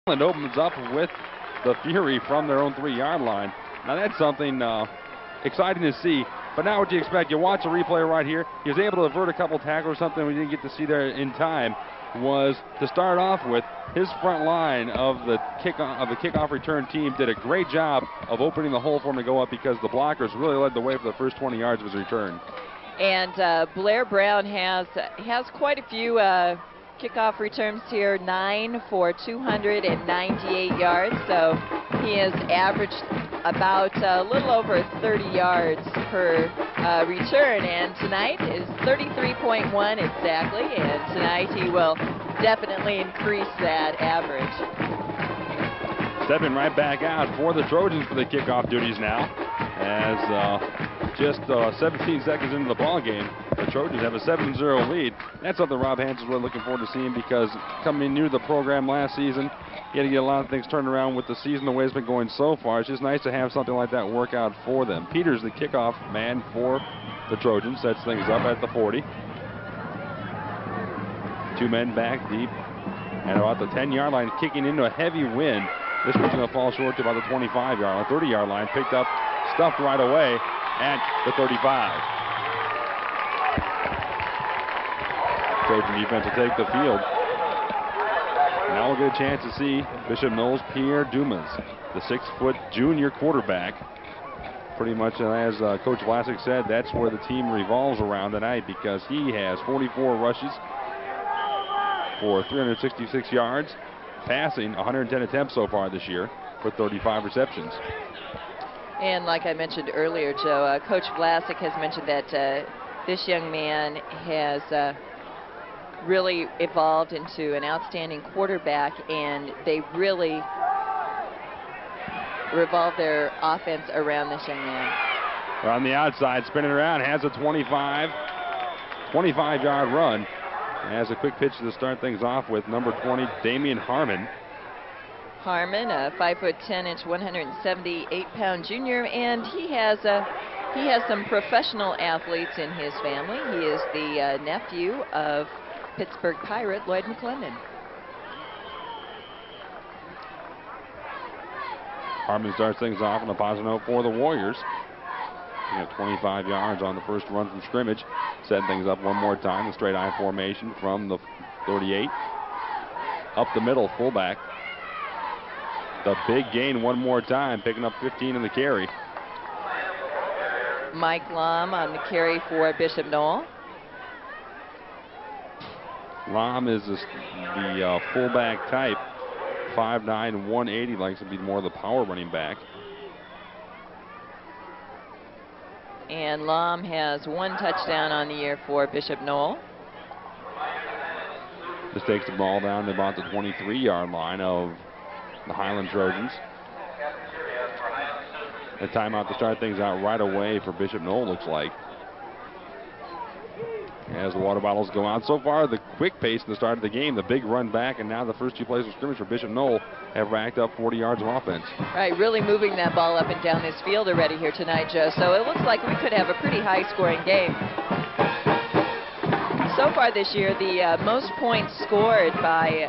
Highland opens up with the Fury from their own 3-yard line. Now that's something exciting to see. But now what do you expect? You watch the replay right here. He was able to avert a couple tackles or something we didn't get to see there in time. Was to start off with, his front line of the kickoff return team did a great job of opening the hole for him to go up, because the blockers really led the way for the first 20 yards of his return. And Blair Brown has quite a few kickoff returns here, 9 for 298 yards. So he has averaged about a little over 30 yards per return, and tonight is 33.1 exactly, and tonight he will definitely increase that average. Stepping right back out for the Trojans for the kickoff duties now, as just 17 seconds into the ball game, the Trojans have a 7-0 lead. That's something Rob Hanson's really looking forward to seeing, because coming new to the program last season, he had to get a lot of things turned around with the season the way it's been going so far. It's just nice to have something like that work out for them. Peters, the kickoff man for the Trojans, sets things up at the 40. 2 men back deep and about the 10-yard line, kicking into a heavy wind. This one's going to fall short to about the 25-yard line, 30-yard line, picked up, stuffed right away at the 35. Trojan defense will take the field. Now we'll get a chance to see Bishop Noll's Pierre Dumas, the 6-foot junior quarterback. Pretty much as Coach Vlasic said, that's where the team revolves around tonight, because he has 44 rushes for 366 yards, passing 110 attempts so far this year for 35 receptions. And like I mentioned earlier, Joe, Coach Vlasic has mentioned that this young man has really evolved into an outstanding quarterback, and they really revolve their offense around this young man. On the outside, spinning around, has a 25-yard run. Has a quick pitch to start things off with number 20, Damian Harmon. Harmon, a 5'10", 178-pound junior, and he has some professional athletes in his family. He is the nephew of Pittsburgh Pirate Lloyd McClendon. Harmon starts things off on a positive note for the Warriors. He had 25 yards on the first run from scrimmage. Setting things up one more time. The straight I formation from the 38. Up the middle, fullback. The big gain one more time, picking up 15 in the carry. Mike Lom on the carry for Bishop Noll. Lom is the fullback type. 5'9", 180, likes to be more of the power running back. And Lom has 1 touchdown on the year for Bishop Noll. This takes the ball down to about the 23-yard line of the Highland Trojans. A timeout to start things out right away for Bishop Noll, looks like. As the water bottles go out. So far, the quick pace in the start of the game, the big run back, and now the first 2 plays of scrimmage for Bishop Noll have racked up 40 yards of offense. Right, really moving that ball up and down this field already here tonight, Joe. So it looks like we could have a pretty high-scoring game. So far this year, the most points scored by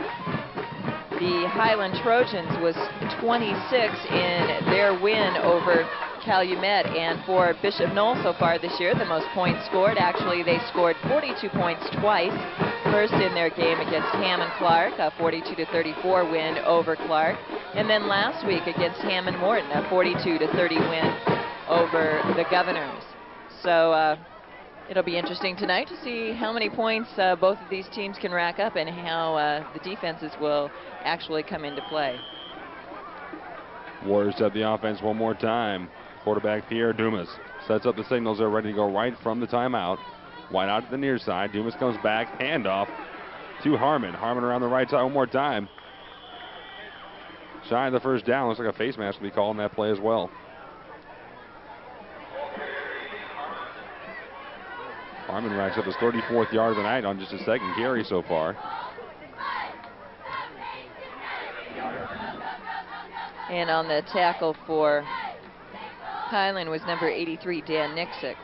the Highland Trojans was 26 in their win over Calumet, and for Bishop Noll so far this year, the most points scored. Actually, they scored 42 points twice. First in their game against Hammond Clark, a 42-34 win over Clark, and then last week against Hammond Morton, a 42-30 win over the Governors. So it'll be interesting tonight to see how many points both of these teams can rack up, and how the defenses will actually come into play. Warriors set the offense one more time. Quarterback Pierre Dumas sets up the signals. They're ready to go right from the timeout. Wide out to the near side. Dumas comes back. Handoff to Harmon. Harmon around the right side one more time. Shy of the first down. Looks like a face mask will be called in that play as well. Harmon racks up his 34th yard of the night on just a second carry so far. And on the tackle for Highland was number 83, Dan Nixick.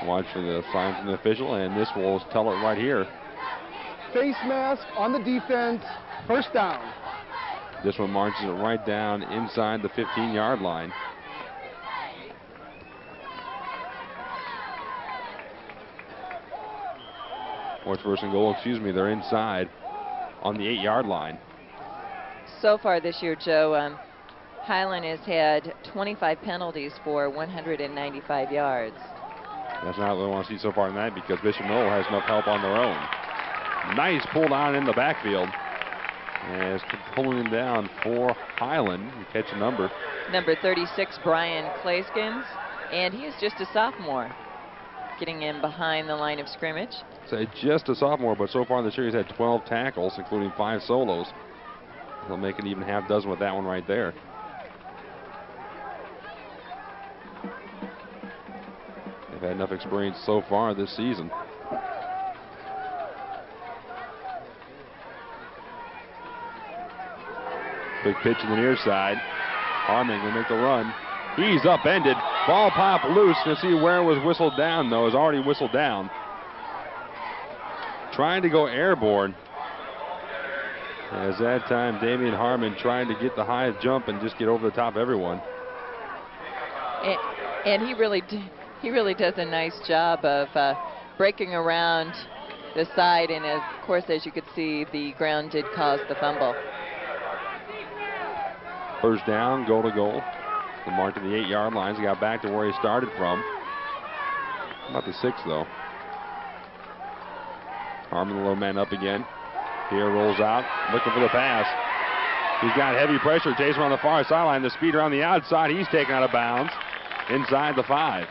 Watch for the sign from the official, and this will tell it right here. face mask on the defense. First down. This one marches it right down inside the 15-yard line. Or first and goal, excuse me, they're inside on the 8-yard line. So far this year, Joe, Highland has had 25 penalties for 195 yards. That's not what we want to see so far tonight because Bishop Noll has enough help on their own. Nice pull down in the backfield. As pulling him down for Highland. You catch a number. Number 36, Brian Claskins, and he is just a sophomore. Getting in behind the line of scrimmage. So just a sophomore, but so far in the series had 12 tackles, including 5 solos. He'll make an even half dozen with that one right there. They've had enough experience so far this season. Big pitch in the near side. Harmon will make the run. He's upended. Ball popped loose. Let's see where it was whistled down, though. It's already whistled down. Trying to go airborne. As that time, Damian Harmon trying to get the high jump and just get over the top of everyone. And he really does a nice job of breaking around the side. And of course, as you could see, the ground did cause the fumble. First down, goal to goal. The mark to the 8-yard lines. He got back to where he started from. About the 6, though. Harmon, the low man up again. Here rolls out, looking for the pass. He's got heavy pressure, chasing on the far sideline. The speeder on the outside, he's taken out of bounds inside the 5.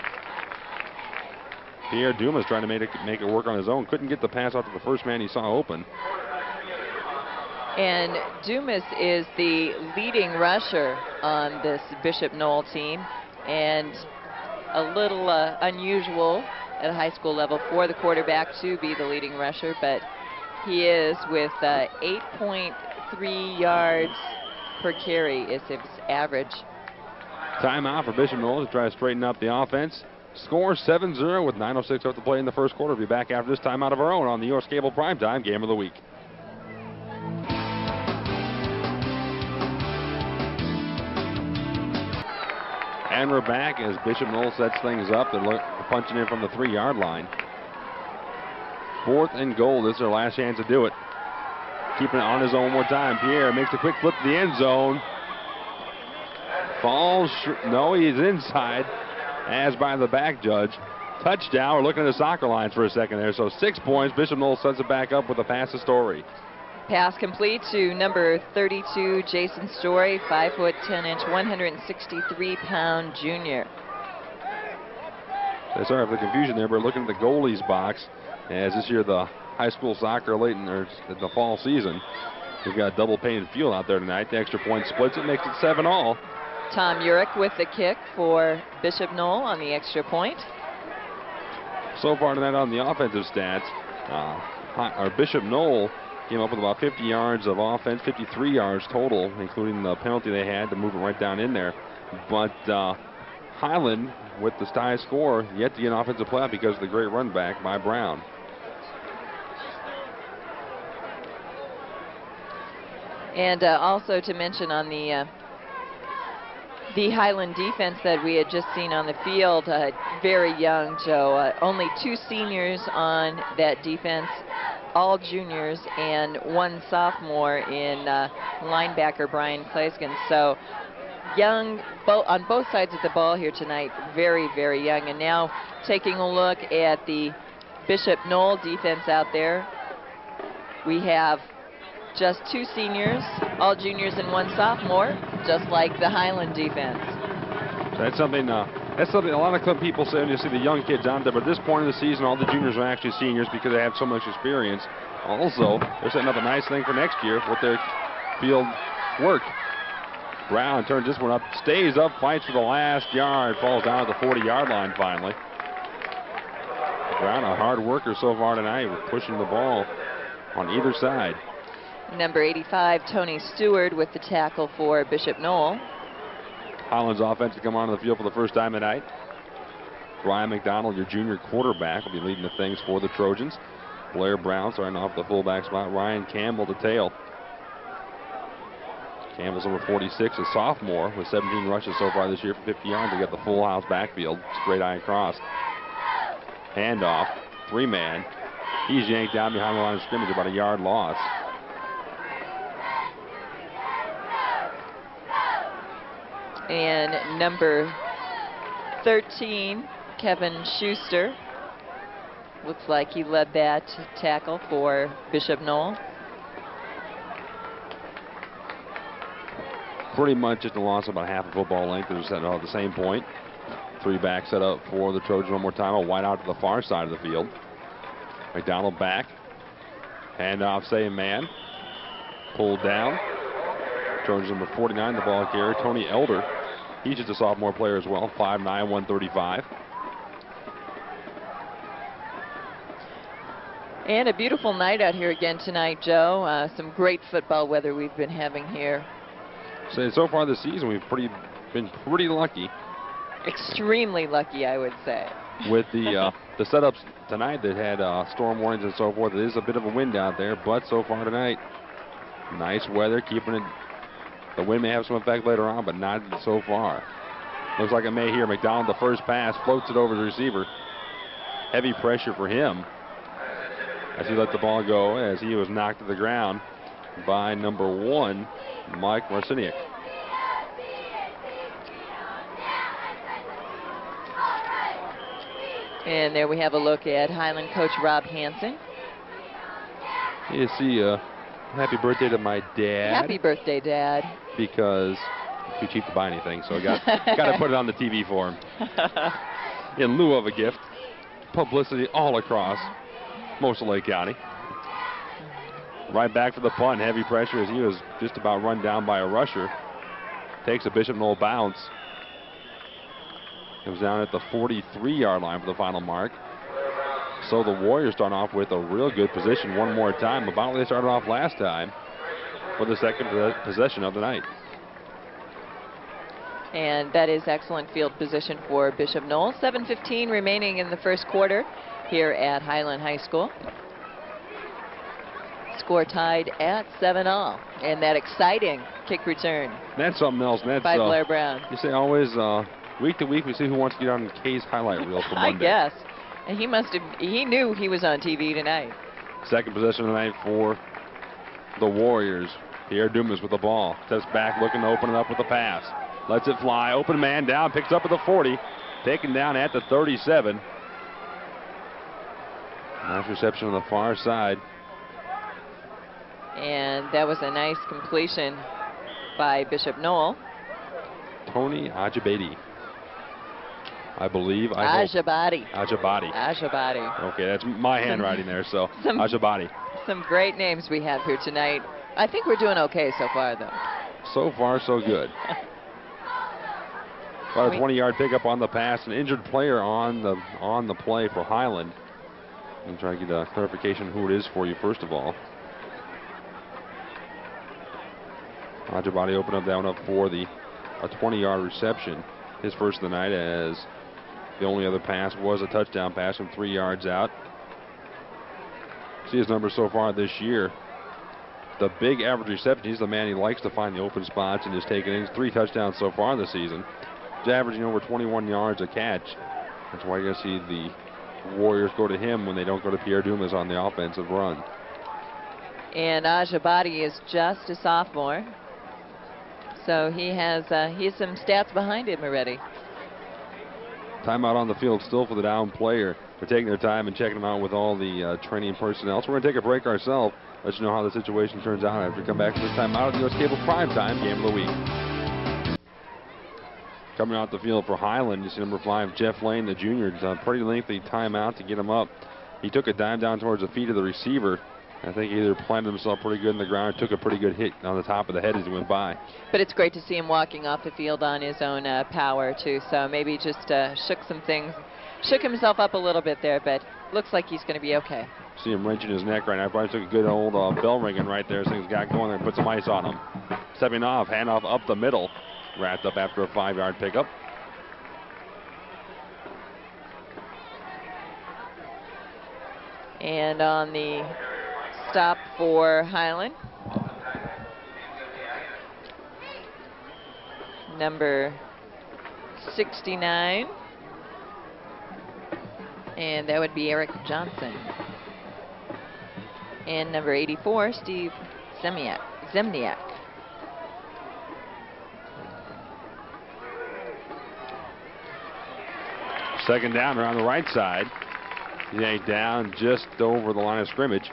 Pierre Dumas trying to make it work on his own. Couldn't get the pass out to the first man he saw open. And Dumas is the leading rusher on this Bishop Noll team, and a little unusual at a high school level for the quarterback to be the leading rusher, but he is with 8.3 yards per carry is his average. Timeout for Bishop Noll to try to straighten up the offense. Score 7-0 with 9:06 left to play in the first quarter. We'll be back after this timeout of our own on the U.S. Cable Primetime Game of the Week. And we're back as Bishop Noll sets things up. They're punching in from the 3-yard line. 4th and goal. This is their last chance to do it. Keeping it on his own one more time. Pierre makes a quick flip to the end zone. Falls. No, he's inside. As by the back judge. Touchdown. We're looking at the soccer lines for a second there. So 6 points. Bishop Noll sets it back up with a pass to Story. Pass complete to number 32, Jason Story, 5 foot 10 inch, 163-pound junior. Sorry for the confusion there, but looking at the goalie's box, as this year the high school soccer late in the fall season, we've got a double painted field out there tonight. The extra point splits it, makes it 7-all. Tom Urich with the kick for Bishop Noll on the extra point. So far tonight on the offensive stats, Bishop Noll came up with about 50 yards of offense, 53 yards total, including the penalty they had to move it right down in there. But Highland, with the tie score, yet to get an offensive play because of the great run back by Brown. And also to mention on the Highland defense that we had just seen on the field, very young, Joe. Only 2 seniors on that defense, all juniors, and 1 sophomore in linebacker Brian Claskins. So young on both sides of the ball here tonight, very, very young. And now taking a look at the Bishop Noll defense out there, we have just 2 seniors, all juniors, and 1 sophomore, just like the Highland defense. So that's something a lot of people say when you see the young kids out there, but at this point in the season, all the juniors are actually seniors because they have so much experience. Also, they're setting up a nice thing for next year with their field work. Brown turns this one up, stays up, fights for the last yard, falls down at the 40-yard line finally. Brown, a hard worker so far tonight, with pushing the ball on either side. Number 85, Tony Stewart with the tackle for Bishop Noll. Highland's offense to come onto the field for the first time tonight. Brian McDonald, your junior quarterback, will be leading the things for the Trojans. Blair Brown starting off the fullback spot. Ryan Campbell to tail. Campbell's number 46, a sophomore with 17 rushes so far this year for 50 yards. They got the full house backfield. Straight eye across. Handoff. 3-man. He's yanked down behind the line of scrimmage, about a yard loss. And number 13, Kevin Schuster. Looks like he led that tackle for Bishop Noll. Pretty much just a loss of about half a football length. They're set at the same point. 3-back set up for the Trojans one more time. A wide out to the far side of the field. McDonald back. Handoff, same man. Pulled down. Trojans number 49, the ball carrier, Tony Elder. He's just a sophomore player as well, 5'9", 135. And a beautiful night out here again tonight, Joe. Some great football weather we've been having here. So far this season, we've been pretty lucky. Extremely lucky, I would say. With the setups tonight that had storm warnings and so forth, it is a bit of a wind out there, but so far tonight, nice weather, keeping it. The wind may have some effect later on, but not so far. Looks like it may here. McDonald, the first pass, floats it over the receiver. Heavy pressure for him as he let the ball go, as he was knocked to the ground by number 1, Mike Marciniak. And there we have a look at Highland coach Rob Hansen. You see, happy birthday to my dad. Happy birthday, Dad. Because too cheap to buy anything, so I got to put it on the TV for him. In lieu of a gift. Publicity all across most of Lake County. Right back for the punt. Heavy pressure as he was just about run down by a rusher. Takes a Bishop Noll bounce. Comes down at the 43-yard line for the final mark. So the Warriors start off with a real good position one more time, about where they started off last time for the second possession of the night. And that is excellent field position for Bishop Noll. 7:15 remaining in the first quarter here at Highland High School. Score tied at 7-all. And that exciting kick return. That's something else. That's, by Blair Brown. You say always week to week we see who wants to get on Kay's highlight reel for Monday. I guess. And he knew he was on TV tonight. Second possession of the night for the Warriors. Pierre Dumas with the ball. Steps back looking to open it up with the pass. Lets it fly. Open man down. Picks up at the 40. Taken down at the 37. Nice reception on the far side. And that was a nice completion by Bishop Noll. Tony Ajabadi. I believe. Ajabadi. Ajabadi. Ajabadi. Okay, that's my handwriting there, so Ajabadi. Some great names we have here tonight. I think we're doing okay so far, though. So far, so good. About a 20-yard pickup on the pass. An injured player on the play for Highland. I'm trying to get a clarification who it is for you, first of all. Ajabadi opened up that one up for a 20-yard reception. His first of the night, as the only other pass was a touchdown pass from 3 yards out. See his numbers so far this year. The big average reception, he's the man he likes to find the open spots and just take it in. 3 touchdowns so far this season. He's averaging over 21 yards a catch. That's why you're going to see the Warriors go to him when they don't go to Pierre Dumas on the offensive run. And Ajabadi is just a sophomore. So he has some stats behind him already. Timeout on the field still for the down player. They're taking their time and checking him out with all the training personnel. So we're going to take a break ourselves. Let you know how the situation turns out after we come back from this timeout of the U.S. Cable Primetime Game of the Week. Coming out the field for Highland, you see number 5, Jeff Lane, the junior. It's a pretty lengthy timeout to get him up. He took a dive down towards the feet of the receiver. I think he either planted himself pretty good in the ground or took a pretty good hit on the top of the head as he went by. But it's great to see him walking off the field on his own power, too. So maybe just shook himself up a little bit there, but looks like he's going to be okay. See him wrenching his neck right now. Probably took a good old bell ringing right there. Things got going there and put some ice on him. Stepping off, handoff up the middle. Wrapped up after a 5-yard pickup. And on the stop for Highland, number 69, and that would be Eric Johnson. And number 84, Steve Zemniak. Second down around the right side. Yanked down just over the line of scrimmage.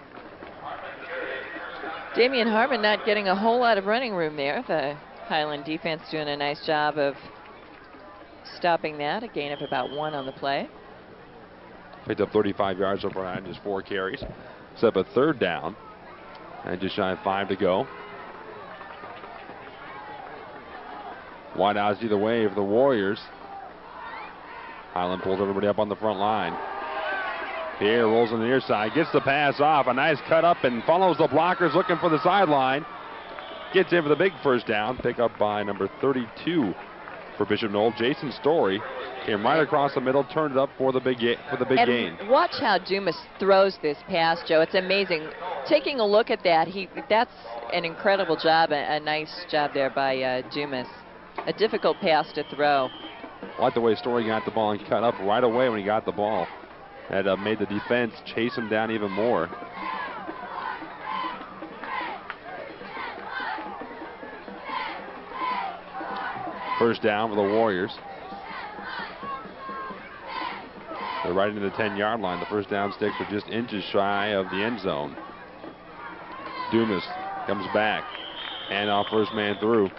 Damian Harmon not getting a whole lot of running room there. The Highland defense doing a nice job of stopping that. A gain of about 1 on the play. Picked up 35 yards over on just 4 carries. Set up a third down. And just shy of 5 to go. Wide outs either way for the Warriors. Highland pulls everybody up on the front line. Pierre rolls on the near side, gets the pass off. A nice cut up and follows the blockers looking for the sideline. Gets in for the big first down. Pick up by number 32 for Bishop Noll. Jason Story came right across the middle, turned it up for the big gain. Watch how Dumas throws this pass, Joe. It's amazing. Taking a look at that, that's an incredible job, a nice job there by Dumas. A difficult pass to throw. I like the way Story got the ball and cut up right away when he got the ball. That made the defense chase him down even more. First down for the Warriors. They're right into the 10-yard line. The first down sticks are just inches shy of the end zone. Dumas comes back. Hand off first man through.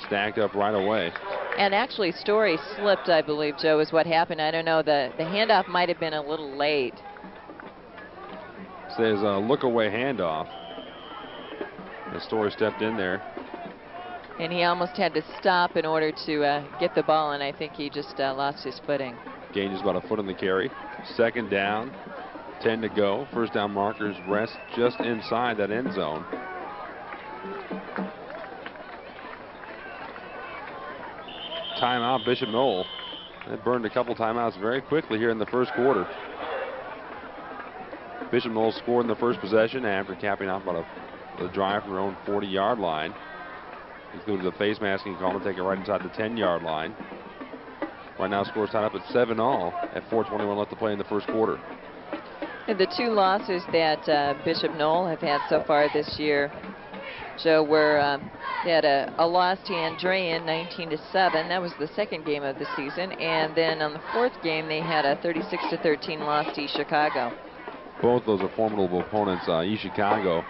Stacked up right away. And actually, Story slipped, I believe, Joe, is what happened. I don't know. The handoff might have been a little late. Says a look-away handoff. The Story stepped in there. And he almost had to stop in order to get the ball, and I think he just lost his footing. Gain just about a foot on the carry. Second down, 10 to go. First down markers rest just inside that end zone. Timeout, Bishop Noll. They burned a couple timeouts very quickly here in the first quarter. Bishop Noll scored in the first possession after capping off about a drive from their own 40-yard line. Included the face masking call to take it right inside the 10-yard line. Right now, scores tied up at 7-all at 4:21 left to play in the first quarter. And the 2 losses that Bishop Noll have had so far this year, Joe, were they had a loss to Andrean, 19-7. That was the second game of the season. And then on the 4th game, they had a 36-13 loss to East Chicago. Both those are formidable opponents. East Chicago,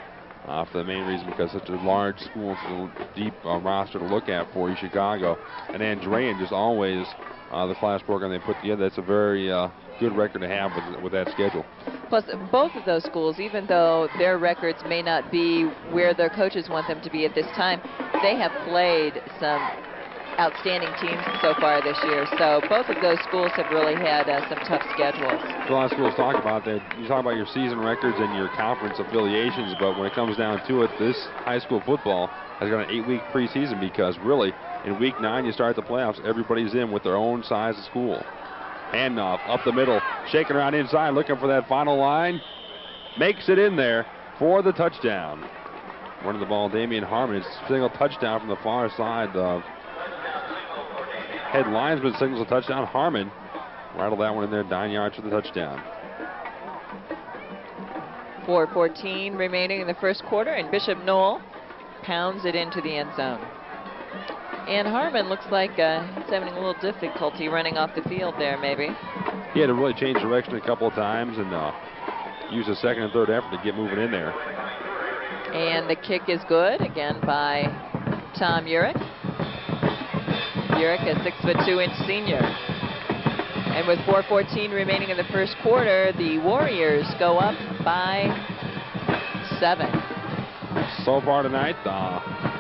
for the main reason because such a large school, so deep roster to look at for East Chicago. And Andrean just always the class program they put together. That's a very good record to have with that schedule. Plus, both of those schools, even though their records may not be where their coaches want them to be at this time, they have played some outstanding teams so far this year. So both of those schools have really had some tough schedules. A lot of schools talk about that. You talk about your season records and your conference affiliations, but when it comes down to it, this high school football has got an 8-week preseason because really in week 9 you start the playoffs. Everybody's in with their own size of school. Handoff up the middle, shaking around inside, looking for that final line. Makes it in there for the touchdown. Running the ball, Damian Harmon. It's a single touchdown from the far side. The head linesman signals a touchdown. Harmon rattled that one in there, 9 yards for the touchdown. 4:14 remaining in the first quarter, and Bishop Noll pounds it into the end zone. And Harmon looks like he's having a little difficulty running off the field there, maybe. He had to really change direction a couple of times and use a second and third effort to get moving in there. And the kick is good, again by Tom Urich. Urich, a 6'2" senior. And with 4:14 remaining in the first quarter, the Warriors go up by 7. So far tonight,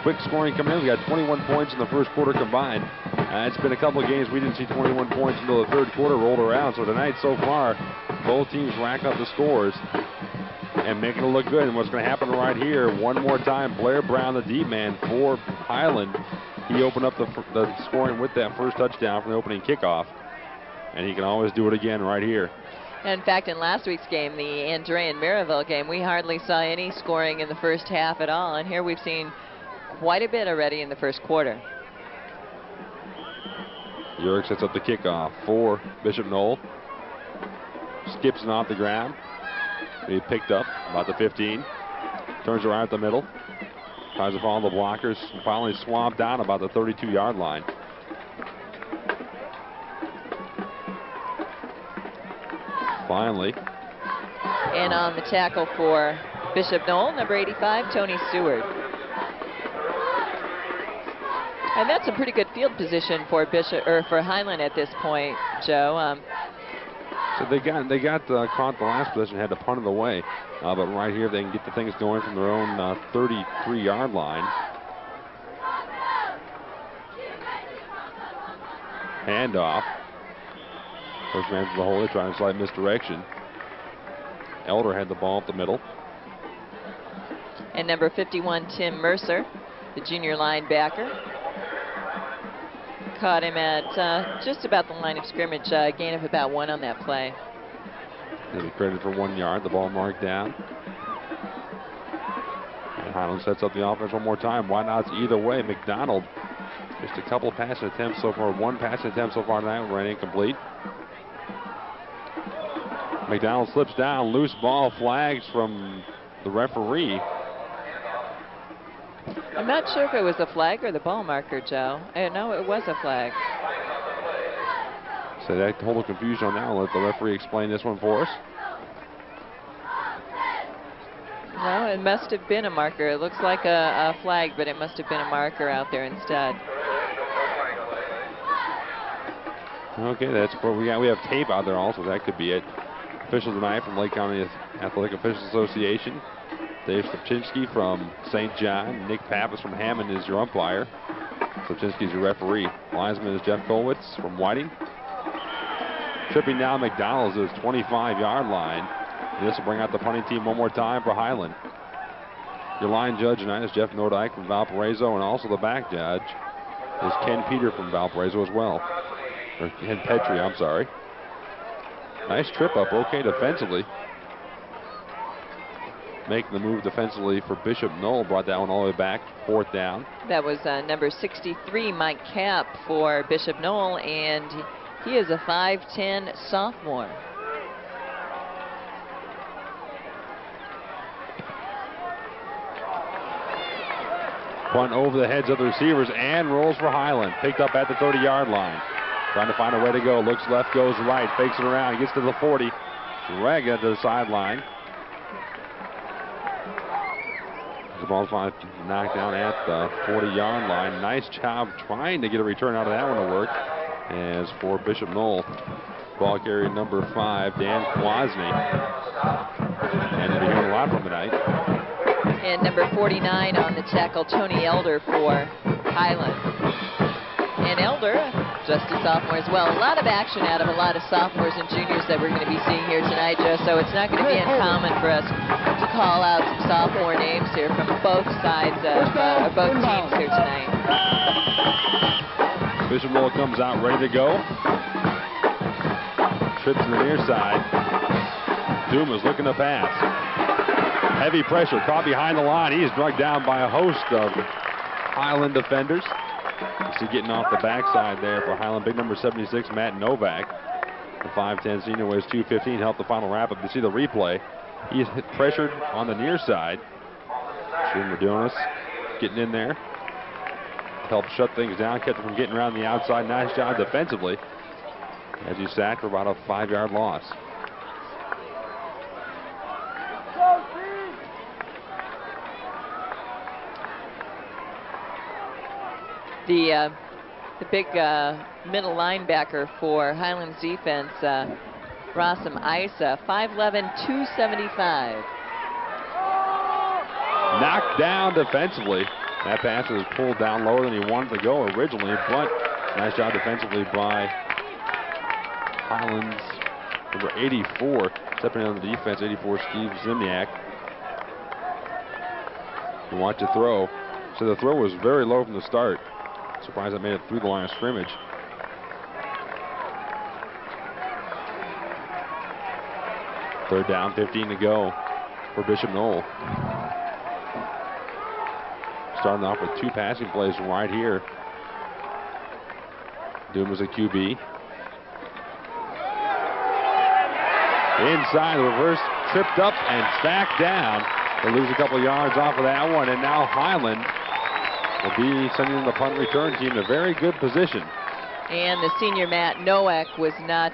quick scoring coming in. We got 21 points in the first quarter combined. It's been a couple of games we didn't see 21 points until the third quarter rolled around. So tonight, so far, both teams rack up the scores and making it look good. And what's going to happen right here, one more time, Blair Brown, the deep man for Highland. He opened up the scoring with that first touchdown from the opening kickoff. And he can always do it again right here. In fact, in last week's game, the Andrea and Maryville game, we hardly saw any scoring in the first half at all. And here we've seen quite a bit already in the first quarter. York sets up the kickoff for Bishop Noll. Skips it off the ground. He picked up about the 15. Turns around at the middle. Tries to follow the blockers. Finally swamped down about the 32-yard line. Finally. And on the tackle for Bishop Noll, number 85, Tony Stewart. And that's a pretty good field position for for Highland at this point, Joe. So they got caught the last possession, had to punt it away. But right here, they can get the things going from their own 33-yard line. Handoff. First man to the hole, trying to slide misdirection. Elder had the ball up the middle. And number 51, Tim Mercer, the junior linebacker. Caught him at just about the line of scrimmage, gain of about 1 on that play. He'll be credited for 1 yard, the ball marked down. And Highland sets up the offense one more time. Why not? Either way. McDonald, just a couple passing attempts so far. 1 passing attempt so far tonight, ran incomplete. McDonald slips down, loose ball, flags from the referee. I'm not sure if it was a flag or the ball marker, Joe. No, it was a flag. So that total confusion on that one. Let the referee explain this one for us. No, it must have been a marker. It looks like a flag, but it must have been a marker out there instead. Okay, that's what we got. We have tape out there also. That could be it. Officials tonight from Lake County Athletic Officials Association. Dave Slapczynski from St. John. Nick Pappas from Hammond is your umpire. Slapczynski's your referee. Linesman is Jeff Kolwitz from Whiting. Tripping down McDonald's is 25-yard line. And this will bring out the punting team one more time for Highland. Your line judge tonight is Jeff Nordyke from Valparaiso, and also the back judge is Ken Peter from Valparaiso as well. Or Ken Petrie, I'm sorry. Nice trip up, okay defensively. Making the move defensively for Bishop Noll. Brought that one all the way back, 4th down. That was number 63, Mike Kapp, for Bishop Noll, and he is a 5'10" sophomore. Punt over the heads of the receivers and rolls for Highland. Picked up at the 30-yard line. Trying to find a way to go. Looks left, goes right, fakes it around, gets to the 40. Drag it to the sideline. The ball's knocked down at the 40-yard line. Nice job trying to get a return out of that one to work. As for Bishop Noll, ball carrier number 5, Dan Kwasny. And we'll be hearing a lot from tonight. And number 49 on the tackle, Tony Elder for Highland. And Elder, just a sophomore as well. A lot of action out of a lot of sophomores and juniors that we're going to be seeing here tonight, Joe. So it's not going to be uncommon for us to call out some sophomore names here from both sides of both teams here tonight. Bishop Noll comes out ready to go. Trips to the near side. Doom is looking to pass. Heavy pressure, caught behind the line. He is drugged down by a host of Highland defenders. See getting off the backside there for Highland. Big number 76, Matt Novak. The 5'10 senior weighs 215. Helped the final wrap up. You see the replay. He is pressured on the near side. Jim Madonis getting in there. Helped shut things down. Kept him from getting around the outside. Nice job defensively. As he sacked for about a 5-yard loss. The big middle linebacker for Highland's defense, Rasim Isa, 5'11", 275. Knocked down defensively. That pass was pulled down lower than he wanted to go originally, but nice job defensively by Highland's number 84. Stepping on the defense, 84, Steve Zimniak. And watch the throw. So the throw was very low from the start. Surprised I made it through the line of scrimmage. Third down, 15 to go for Bishop Noll. Starting off with 2 passing plays right here. Dumas a QB. Inside, the reverse, tripped up and stacked down. They lose a couple yards off of that one, and now Highland will be sending the punt return team in a very good position. And the senior Matt Nowak was not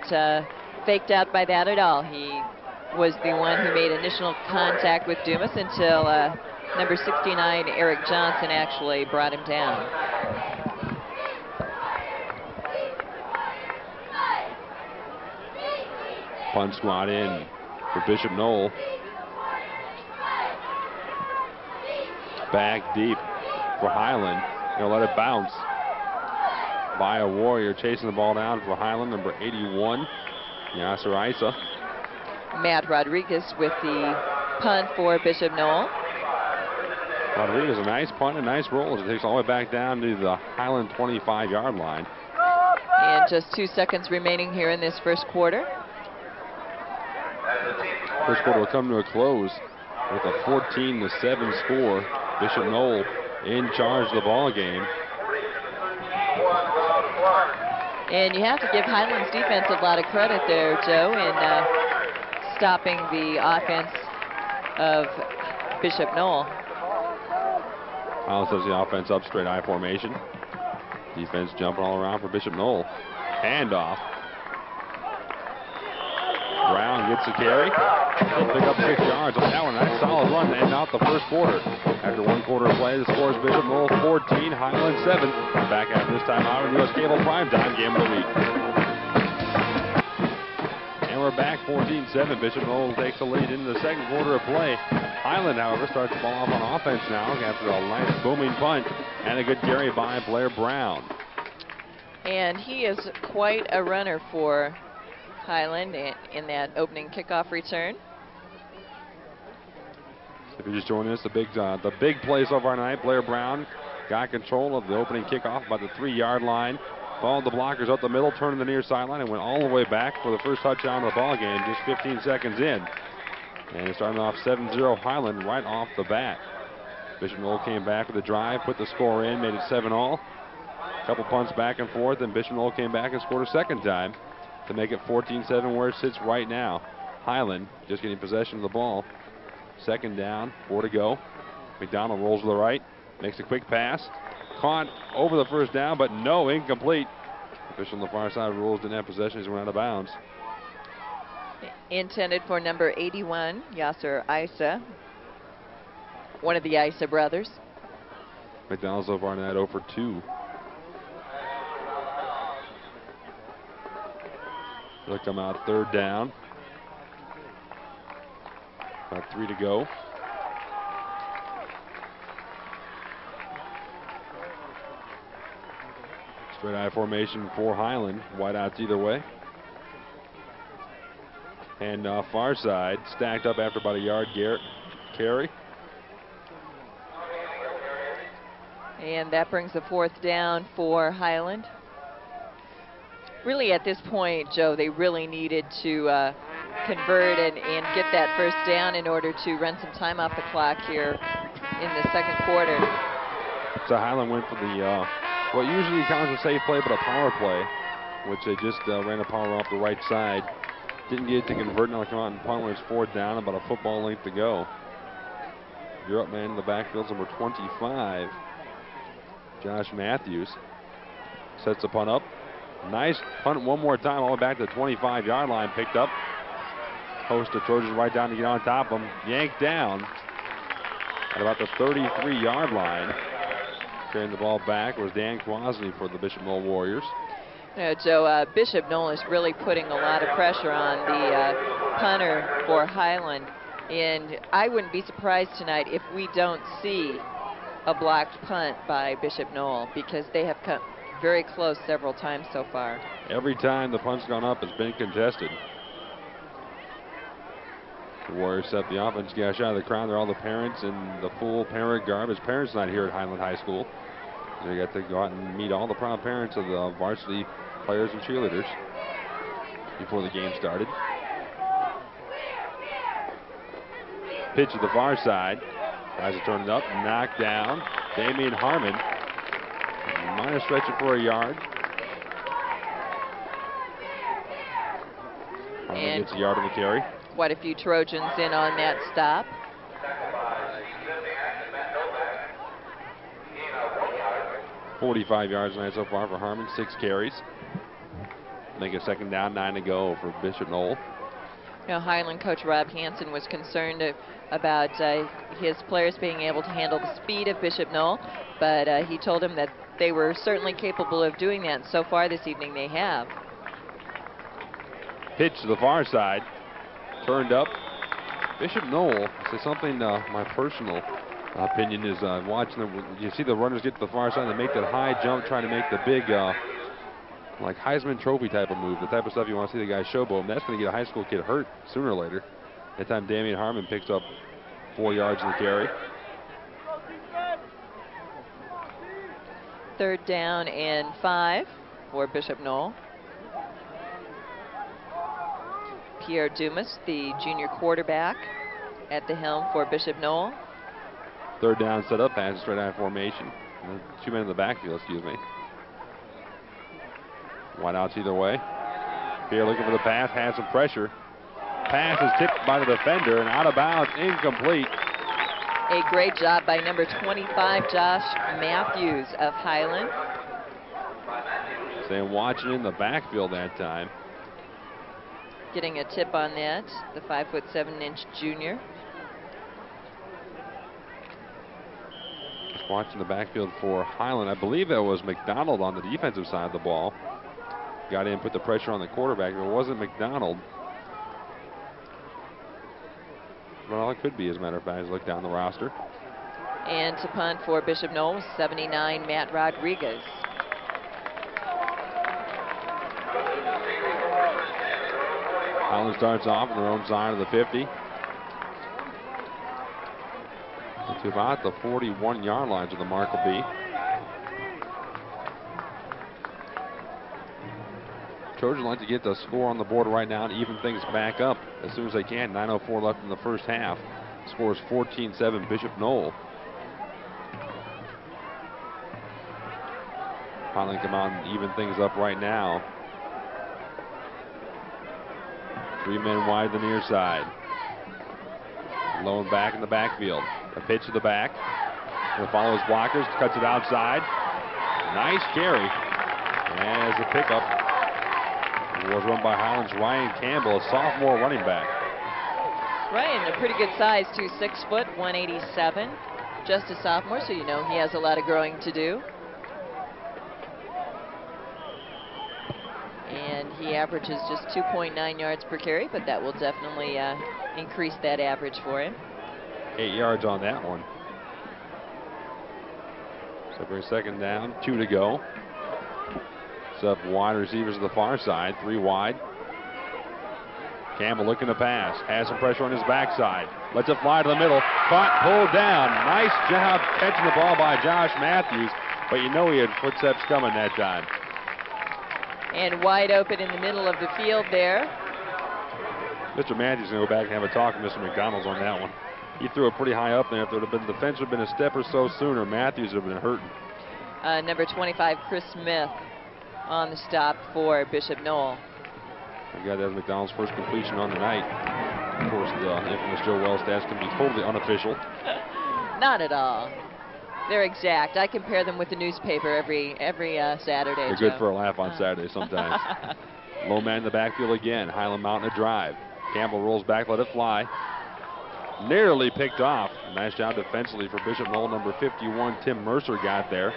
faked out by that at all. He was the one who made initial contact with Dumas until number 69, Eric Johnson, actually brought him down. Punt squad in for Bishop Noll. Back deep for Highland. Gonna let it bounce by a Warrior, chasing the ball down for Highland, number 81, Yasser Isa. Matt Rodriguez with the punt for Bishop Noll. Rodriguez, a nice punt, a nice roll as it takes all the way back down to the Highland 25-yard line. And just 2 seconds remaining here in this first quarter. First quarter will come to a close with a 14-7 score. Bishop Noll in charge of the ball game. And you have to give Highland's defense a lot of credit there, Joe, in stopping the offense of Bishop Noll. Highland sets the offense up straight I formation. Defense jumping all around for Bishop Noll. Handoff. Brown gets the carry. He'll pick up 6 yards on that one. Nice solid run to end out the first quarter. After 1 quarter of play, the score is Bishop Noll 14, Highland 7. Back after this time out on U.S. Cable Primetime Game of the Week. And we're back 14-7. Bishop Noll takes the lead into the second quarter of play. Highland, however, starts the ball off on offense now after a nice booming punt and a good carry by Blair Brown. And he is quite a runner for Highland in that opening kickoff return. If you're just joining us, the big play so far tonight, Blair Brown got control of the opening kickoff about the 3-yard line. Followed the blockers up the middle, turned to the near sideline, and went all the way back for the first touchdown of the ball game just 15 seconds in. And it's starting off 7-0 Highland right off the bat. Bishop Noll came back with a drive, put the score in, made it 7-all. A couple punts back and forth, and Bishop Noll came back and scored a second time to make it 14-7 where it sits right now. Highland just getting possession of the ball. Second down, 4 to go. McDonald rolls to the right, makes a quick pass. Caught over the first down, but no, incomplete. Official on the far side rules didn't have possession. He's went out of bounds. Intended for number 81, Yasser Isa, one of the Isa brothers. McDonald so far in that 0 for 2. They'll come out third down. About 3 to go. Straight I formation for Highland. Wideouts either way. And far side stacked up after about a yard carry. And that brings the 4th down for Highland. Really at this point, Joe, they really needed to convert and get that first down in order to run some time off the clock here in the second quarter. So Highland went for the what usually counts as a safe play, but a power play, which they just ran a power off the right side. Didn't get it to convert. Now they come out and punt when it's 4th down, about a football length to go. You're up man in the backfield, number 25, Josh Matthews. Sets the punt up. Nice punt one more time, all the way back to the 25-yard line, picked up. Host of Trojans right down to get on top of him. Yanked down at about the 33-yard line. Carrying the ball back was Dan Quasney for the Bishop Noll Warriors. You know, Joe, Bishop Noll is really putting a lot of pressure on the punter for Highland. And I wouldn't be surprised tonight if we don't see a blocked punt by Bishop Noll, because they have come very close several times so far. Every time the punt's gone up, it's been contested. The Warriors set the offense, get out of the crowd. They're all the parents in the full parent garb. His parents not here at Highland High School. They got to go out and meet all the proud parents of the varsity players and cheerleaders before the game started. Pitch to the far side. Tries to turn it up, knocked down. Damian Harmon minor stretching for a yard. Harmon gets a yard on the carry. Quite a few Trojans in on that stop. .45 yards tonight so far for Harmon, 6 carries. Make a second down, 9 to go for Bishop Noll. You know, Highland coach Rob Hansen was concerned about his players being able to handle the speed of Bishop Noll, but he told him that they were certainly capable of doing that, and so far this evening they have. Pitch to the far side, turned up. Bishop Noll, say something, my personal opinion is watching them, you see the runners get to the far side, they make that high jump, trying to make the big, like Heisman Trophy type of move, the type of stuff you want to see the guy showboat. That's going to get a high school kid hurt sooner or later. That time Damian Harmon picks up 4 yards in the carry. 3rd down and 5 for Bishop Noll. Pierre Dumas, the junior quarterback, at the helm for Bishop Noll. 3rd down set up, pass straight out of formation. 2 men in the backfield, excuse me. Wide outs either way. Pierre looking for the pass, has some pressure. Pass is tipped by the defender and out of bounds, incomplete. A great job by number 25, Josh Matthews of Highland. Saying watching in the backfield that time. Getting a tip on that, the 5'7" junior. Just watching the backfield for Highland. I believe that was McDonald on the defensive side of the ball. Got in, put the pressure on the quarterback. If it wasn't McDonald, well, it could be, as a matter of fact, as I look down the roster. And to punt for Bishop Noll, 79, Matt Rodriguez. Highland starts off on their own side of the 50. To about the 41-yard line, to the mark will be. Trojans like to get the score on the board right now and even things back up as soon as they can. 9:04 left in the first half. Score is 14-7 Bishop Noll. Highland come out and even things up right now. 3 men wide to the near side. Low and back in the backfield. A pitch to the back. And follows blockers, cuts it outside. Nice carry. As a pickup was run by Highland's Ryan Campbell, a sophomore running back. Ryan, a pretty good size too, 6 foot, 187. Just a sophomore, so you know he has a lot of growing to do. And he averages just 2.9 yards per carry, but that will definitely increase that average for him. 8 yards on that one. So for a second down, 2 to go. Up wide receivers to the far side, 3 wide. Campbell looking to pass, has some pressure on his backside, lets it fly to the middle, caught, pulled down. Nice job catching the ball by Josh Matthews, but you know he had footsteps coming that time. And wide open in the middle of the field there. Mr. Matthews is going to go back and have a talk with Mr. McDonald's on that one. He threw it pretty high up there. If there would have been, the fence would have been a step or so sooner, Matthews would have been hurting. Number 25, Chris Smith, on the stop for Bishop Noll. I got that was McDonald's first completion on the night. Of course, the infamous Joe Wells stats can be totally unofficial. Not at all. They're exact. I compare them with the newspaper every Saturday. They're Joe. good for a laugh on Saturday sometimes. Low man in the backfield again. Highland mounting a drive. Campbell rolls back, let it fly. Nearly picked off. Nice job defensively for Bishop Noll. Number 51, Tim Mercer, got there.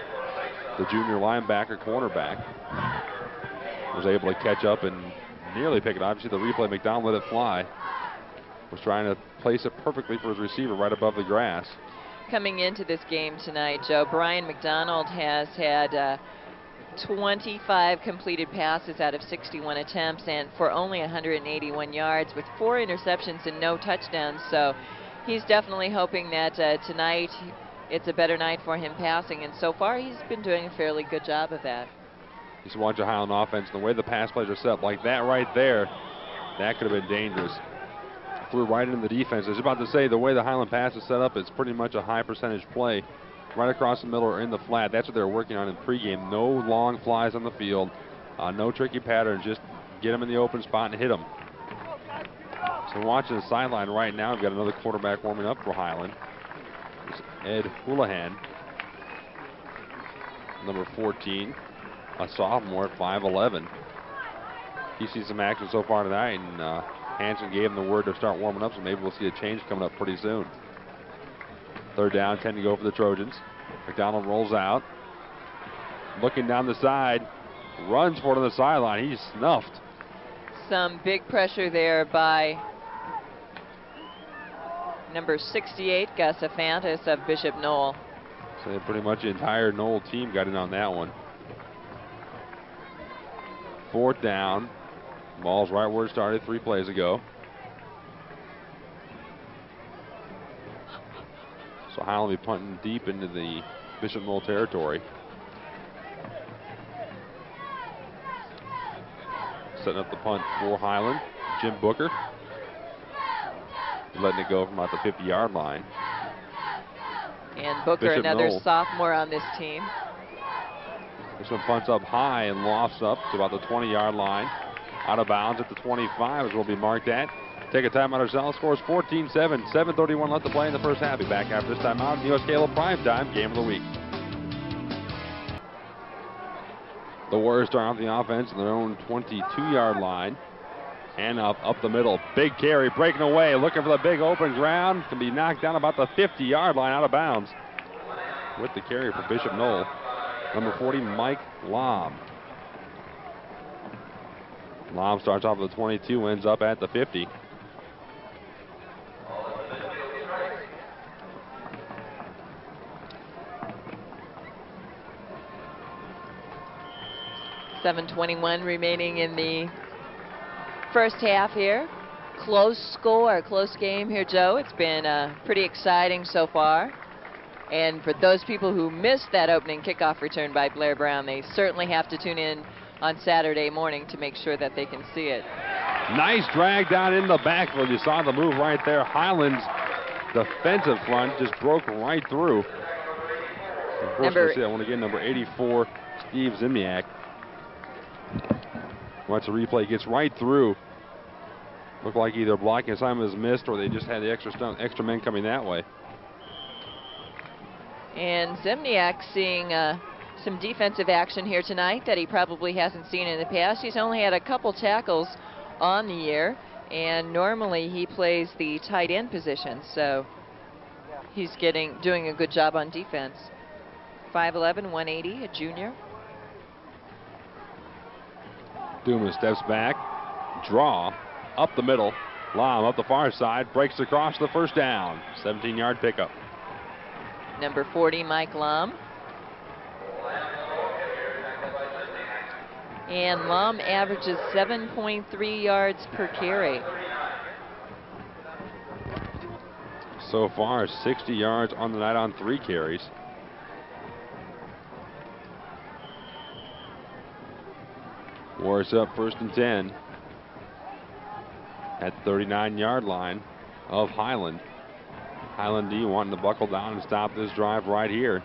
The junior linebacker, cornerback, was able to catch up and nearly pick it off. You see the replay, McDonald let it fly. Was trying to place it perfectly for his receiver right above the grass. Coming into this game tonight, Joe, Brian McDonald has had 25 completed passes out of 61 attempts and for only 181 yards with 4 interceptions and no touchdowns. So he's definitely hoping that tonight it's a better night for him passing, and so far he's been doing a fairly good job of that. Just watch the Highland offense, the way the pass plays are set up like that right there, that could have been dangerous. threw right into the defense. I was about to say, the way the Highland pass is set up, it's pretty much a high percentage play. Right across the middle or in the flat. That's what they're working on in pregame. No long flies on the field. No tricky patterns. Just get them in the open spot and hit them. So watching the sideline right now, we've got another quarterback warming up for Highland. It's Ed Houlihan, number 14, a sophomore at 5'11". He sees some action so far tonight, and Hanson gave him the word to start warming up, so maybe we'll see a change coming up pretty soon. 3rd down, 10 to go for the Trojans. McDonald rolls out. Looking down the side, runs for it on the sideline. He's snuffed. Some big pressure there by number 68, Gus Afantis of Bishop Noll. So pretty much the entire Noll team got in on that one. 4th down. Ball's right where it started 3 plays ago. So Highland will be punting deep into the Bishop Noll territory. Setting up the punt for Highland. Jim Booker. Letting it go from about the 50-yard line. And Booker, Bishop another Noll. sophomore on this team. This one punts up high and lofts up to about the 20-yard line. Out of bounds at the 25 is where we'll be marked at. Take a timeout ourselves. Scores 14-7. 7:31 left to play in the first half. Be back after this timeout. The U.S. Cable Primetime Game of the Week. The Warriors start off the offense on their own 22-yard line. And up the middle. Big carry, breaking away, looking for the big open ground. Can be knocked down about the 50-yard line, out of bounds. With the carry for Bishop Noll. Number 40, Mike Lom. Lom starts off at the 22, ends up at the 50. .7:21 remaining in the first half here. Close score, close game here, Joe. It's been pretty exciting so far. And for those people who missed that opening kickoff return by Blair Brown, they certainly have to tune in on Saturday morning to make sure that they can see it. Nice drag down in the backfield. You saw the move right there. Highland's defensive front just broke right through. Of course, we'll see that one again. Number 84, Steve Zimniak. Once the replay gets right through. Looked like either blocking assignment was missed or they just had the extra men coming that way. And Zimniak seeing some defensive action here tonight that he probably hasn't seen in the past. He's only had a couple tackles on the year, and normally he plays the tight end position, so he's doing a good job on defense. 5'11", 180, a junior. Dumas steps back, draw, up the middle. Lom up the far side, breaks across the first down. 17-yard pickup. Number 40, Mike Lom. And Lom averages 7.3 yards per carry. So far, 60 yards on the night on 3 carries. Warriors up 1st and 10 at 39-yard line of Highland. Highland D wanting to buckle down and stop this drive right here.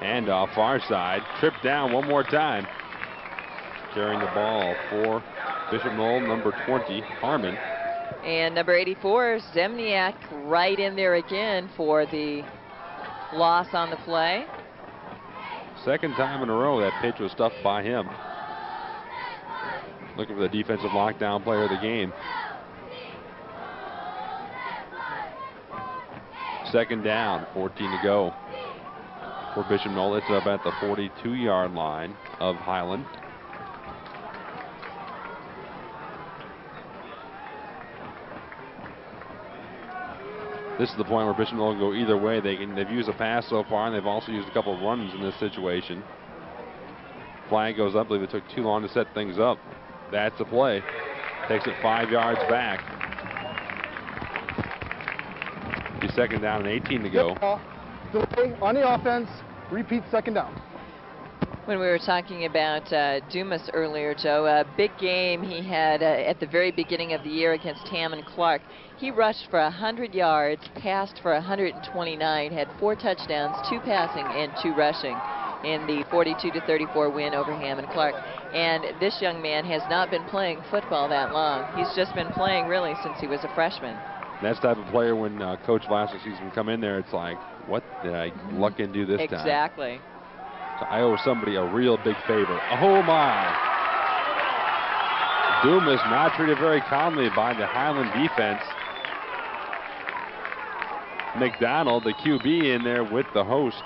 And off far side, tripped down one more time. Carrying the ball for Bishop Noll, number 20, Harmon. And number 84, Zemniak, right in there again for the loss on the play. Second time in a row that pitch was stuffed by him. Looking for the defensive lockdown player of the game. Second down, 14 to go for Bishop Noll. It's up at the 42-yard line of Highland. This is the point where Bishop Noll can go either way. They've used a pass so far, and they've also used a couple of runs in this situation. Flag goes up. I believe it took too long to set things up. That's the play. Takes it 5 yards back. Be second down and 18 to go. Delay on the offense. Repeat second down. When we were talking about Dumas earlier, Joe, a big game he had at the very beginning of the year against Hammond Clark. He rushed for 100 yards, passed for 129, had 4 touchdowns, 2 passing and 2 rushing in the 42-34 win over Hammond Clark. And this young man has not been playing football that long. He's just been playing really since he was a freshman. That's the type of player when Coach last season come in there, it's like, what did I luck and do this time? Exactly. So I owe somebody a real big favor. Oh my! Dumas not treated very calmly by the Highland defense. McDonald, the QB, in there with the host,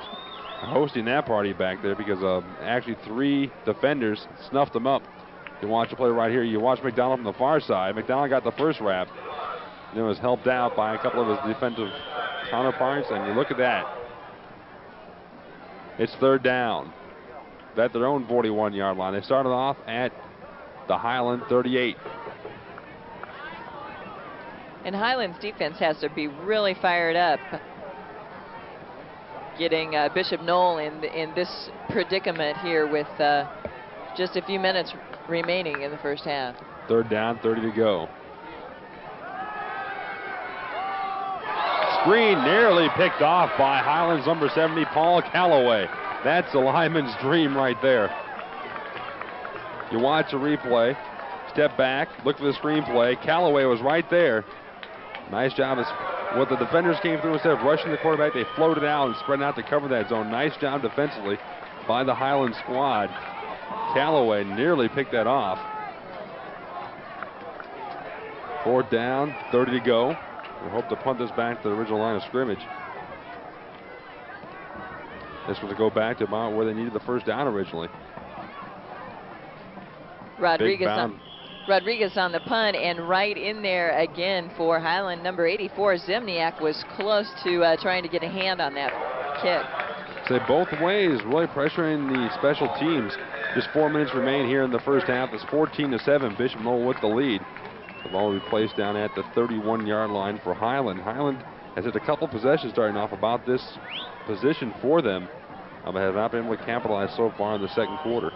hosting that party back there because actually 3 defenders snuffed him up. You watch the play right here. You watch McDonald from the far side. McDonald got the first rap. And it was helped out by a couple of his defensive counterparts, and you look at that. It's 3rd down. At their own 41-yard line. They started off at the Highland 38. And Highland's defense has to be really fired up, getting Bishop Noll in this predicament here with just a few minutes remaining in the first half. 3rd down, 30 to go. Screen nearly picked off by Highlands number 70, Paul Calloway. That's a lineman's dream right there. You watch the replay, step back, look for the screenplay. Calloway was right there. Nice job. What the defenders came through, instead of rushing the quarterback, they floated out and spread out to cover that zone. Nice job defensively by the Highland squad. Calloway nearly picked that off. 4th down, 30 to go. We hope to punt this back to the original line of scrimmage. This was to go back to about where they needed the first down originally. Rodriguez on the punt, and right in there again for Highland number 84, Zimniak was close to trying to get a hand on that kick. So both ways, really pressuring the special teams. Just 4 minutes remain here in the first half. It's 14-7. Bishop Noll with the lead. The ball will be placed down at the 31-yard line for Highland. Highland has had a couple possessions starting off about this position for them, but have not been able to capitalize so far in the second quarter.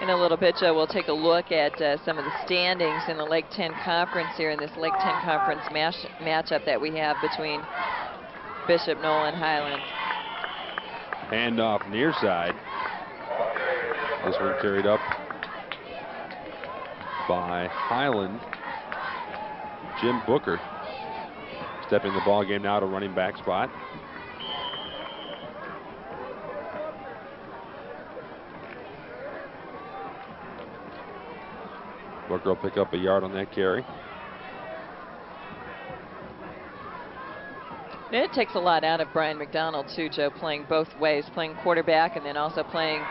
In a little bit, Joe, we'll take a look at some of the standings in the Lake 10 Conference here in this Lake 10 Conference matchup that we have between Bishop Noll and Highland. Hand off near side. This one carried up by Highland. Jim Booker stepping the ball game now to running back spot. Booker will pick up a yard on that carry. It takes a lot out of Brian McDonald too, Joe, playing both ways, playing quarterback and then also playing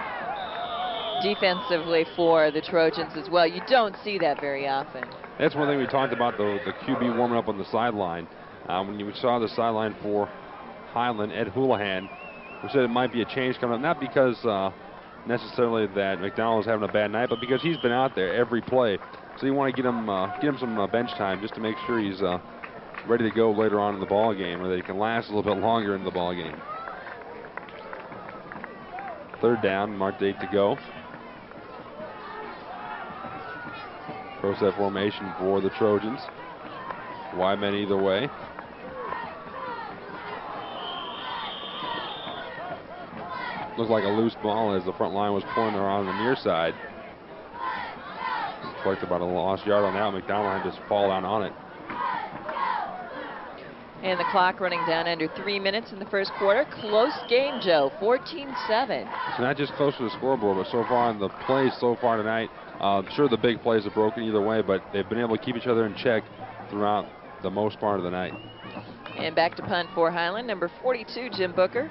defensively for the Trojans as well. You don't see that very often. That's one thing we talked about, the QB warming up on the sideline. When you saw the sideline for Highland, Ed Houlihan, we said it might be a change coming up, not because necessarily that McDonald was having a bad night, but because he's been out there every play. So you want to get him some bench time just to make sure he's ready to go later on in the ball game, or that he can last a little bit longer in the ball game. 3rd down, marked 8 to go. Pro set formation for the Trojans. Wide men either way. Looked like a loose ball as the front line was pulling around the near side. Collected about a lost yard on that. McDonald had to fall down on it. And the clock running down under 3 minutes in the first quarter. Close game, Joe, 14-7. It's not just close to the scoreboard, but so far in the plays so far tonight, sure the big plays are broken either way, but they've been able to keep each other in check throughout the most part of the night. And back to punt for Highland, number 42, Jim Booker,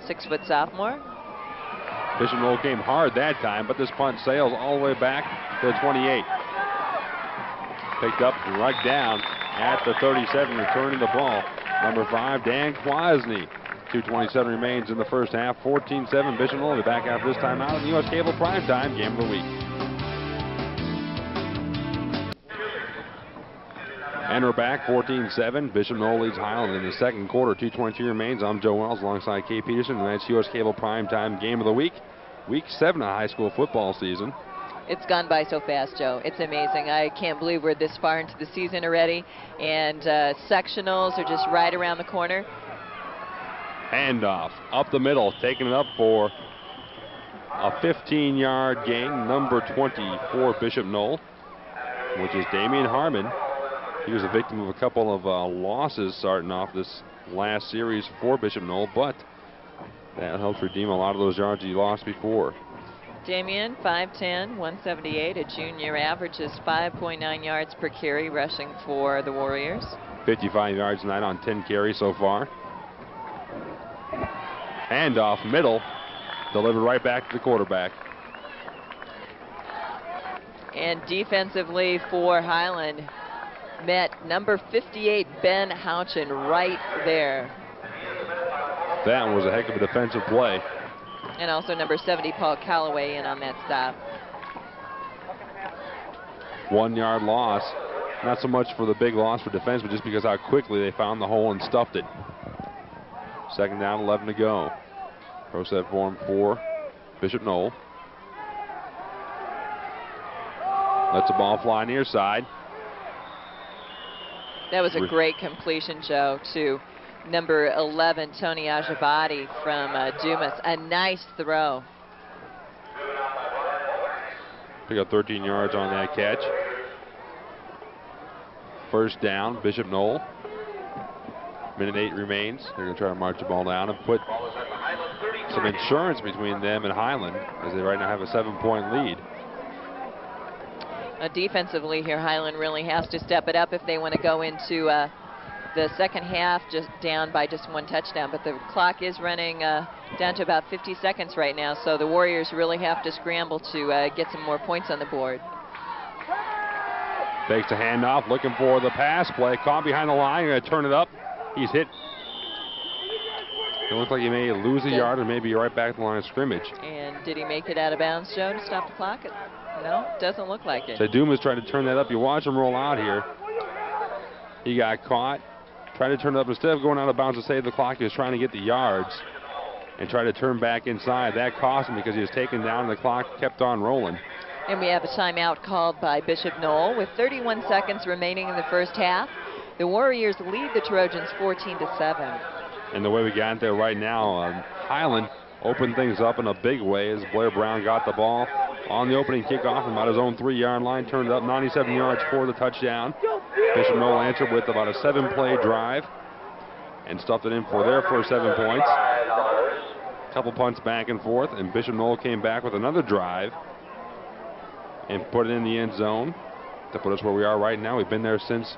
6-foot sophomore. Bishop Noll came hard that time, but this punt sails all the way back to the 28. Picked up right down at the 37, returning the ball. Number 5, Dan Kwasny. 2:27 remains in the first half. 14-7. Bishop Noll will be back after this time out on the U.S. Cable Primetime Game of the Week. And we're back, 14-7. Bishop Noll leads Highland in the second quarter. 2:22 remains. I'm Joe Wells alongside Kay Peterson. Tonight's U.S. Cable Primetime Game of the Week. Week 7 of high school football season. It's gone by so fast, Joe. It's amazing. I can't believe we're this far into the season already. And sectionals are just right around the corner. Handoff up the middle, taking it up for a 15-yard gain. Number 20 for Bishop Noll, which is Damian Harmon. He was a victim of a couple of losses starting off this last series for Bishop Noll, but that helps redeem a lot of those yards he lost before. Damian, 5'10", 178, a junior, averages 5.9 yards per carry rushing for the Warriors. 55 yards tonight on 10 carries so far. Handoff middle, delivered right back to the quarterback. And defensively for Highland, met number 58, Ben Houchin, right there. That was a heck of a defensive play. And also number 70, Paul Calloway, in on that stop. 1 yard loss. Not so much for the big loss for defense, but just because how quickly they found the hole and stuffed it. Second down, 11 to go. Pro set form for Bishop Noll. Lets the ball fly near side. That was a great completion, Joe, to number 11, Tony Ajabadi from Dumas. A nice throw. Pick up 13 yards on that catch. First down, Bishop Noll. Minute 8 remains. They're going to try to march the ball down and put some insurance between them and Highland, as they right now have a 7-point lead. Defensively here, Highland really has to step it up if they want to go into the second half just down by just 1 touchdown. But the clock is running down to about 50 seconds right now, so the Warriors really have to scramble to get some more points on the board. Fakes a handoff, looking for the pass play. Caught behind the line, going to turn it up. He's hit. It looks like he may lose a yard and maybe right back to the line of scrimmage. And did he make it out of bounds, Joe, to stop the clock? No, doesn't look like it. So Dumas tried to turn that up. You watch him roll out here. He got caught. Tried to turn it up. Instead of going out of bounds to save the clock, he was trying to get the yards and try to turn back inside. That cost him because he was taken down and the clock kept on rolling. And we have a timeout called by Bishop Noll with 31 seconds remaining in the first half. The Warriors lead the Trojans 14-7. And the way we got there right now, Highland opened things up in a big way as Blair Brown got the ball on the opening kickoff from about his own 3-yard line, turned it up 97 yards for the touchdown. Bishop Noll answered with about a 7-play drive and stuffed it in for their first 7 points. Couple punts back and forth, and Bishop Noll came back with another drive and put it in the end zone to put us where we are right now. We've been there since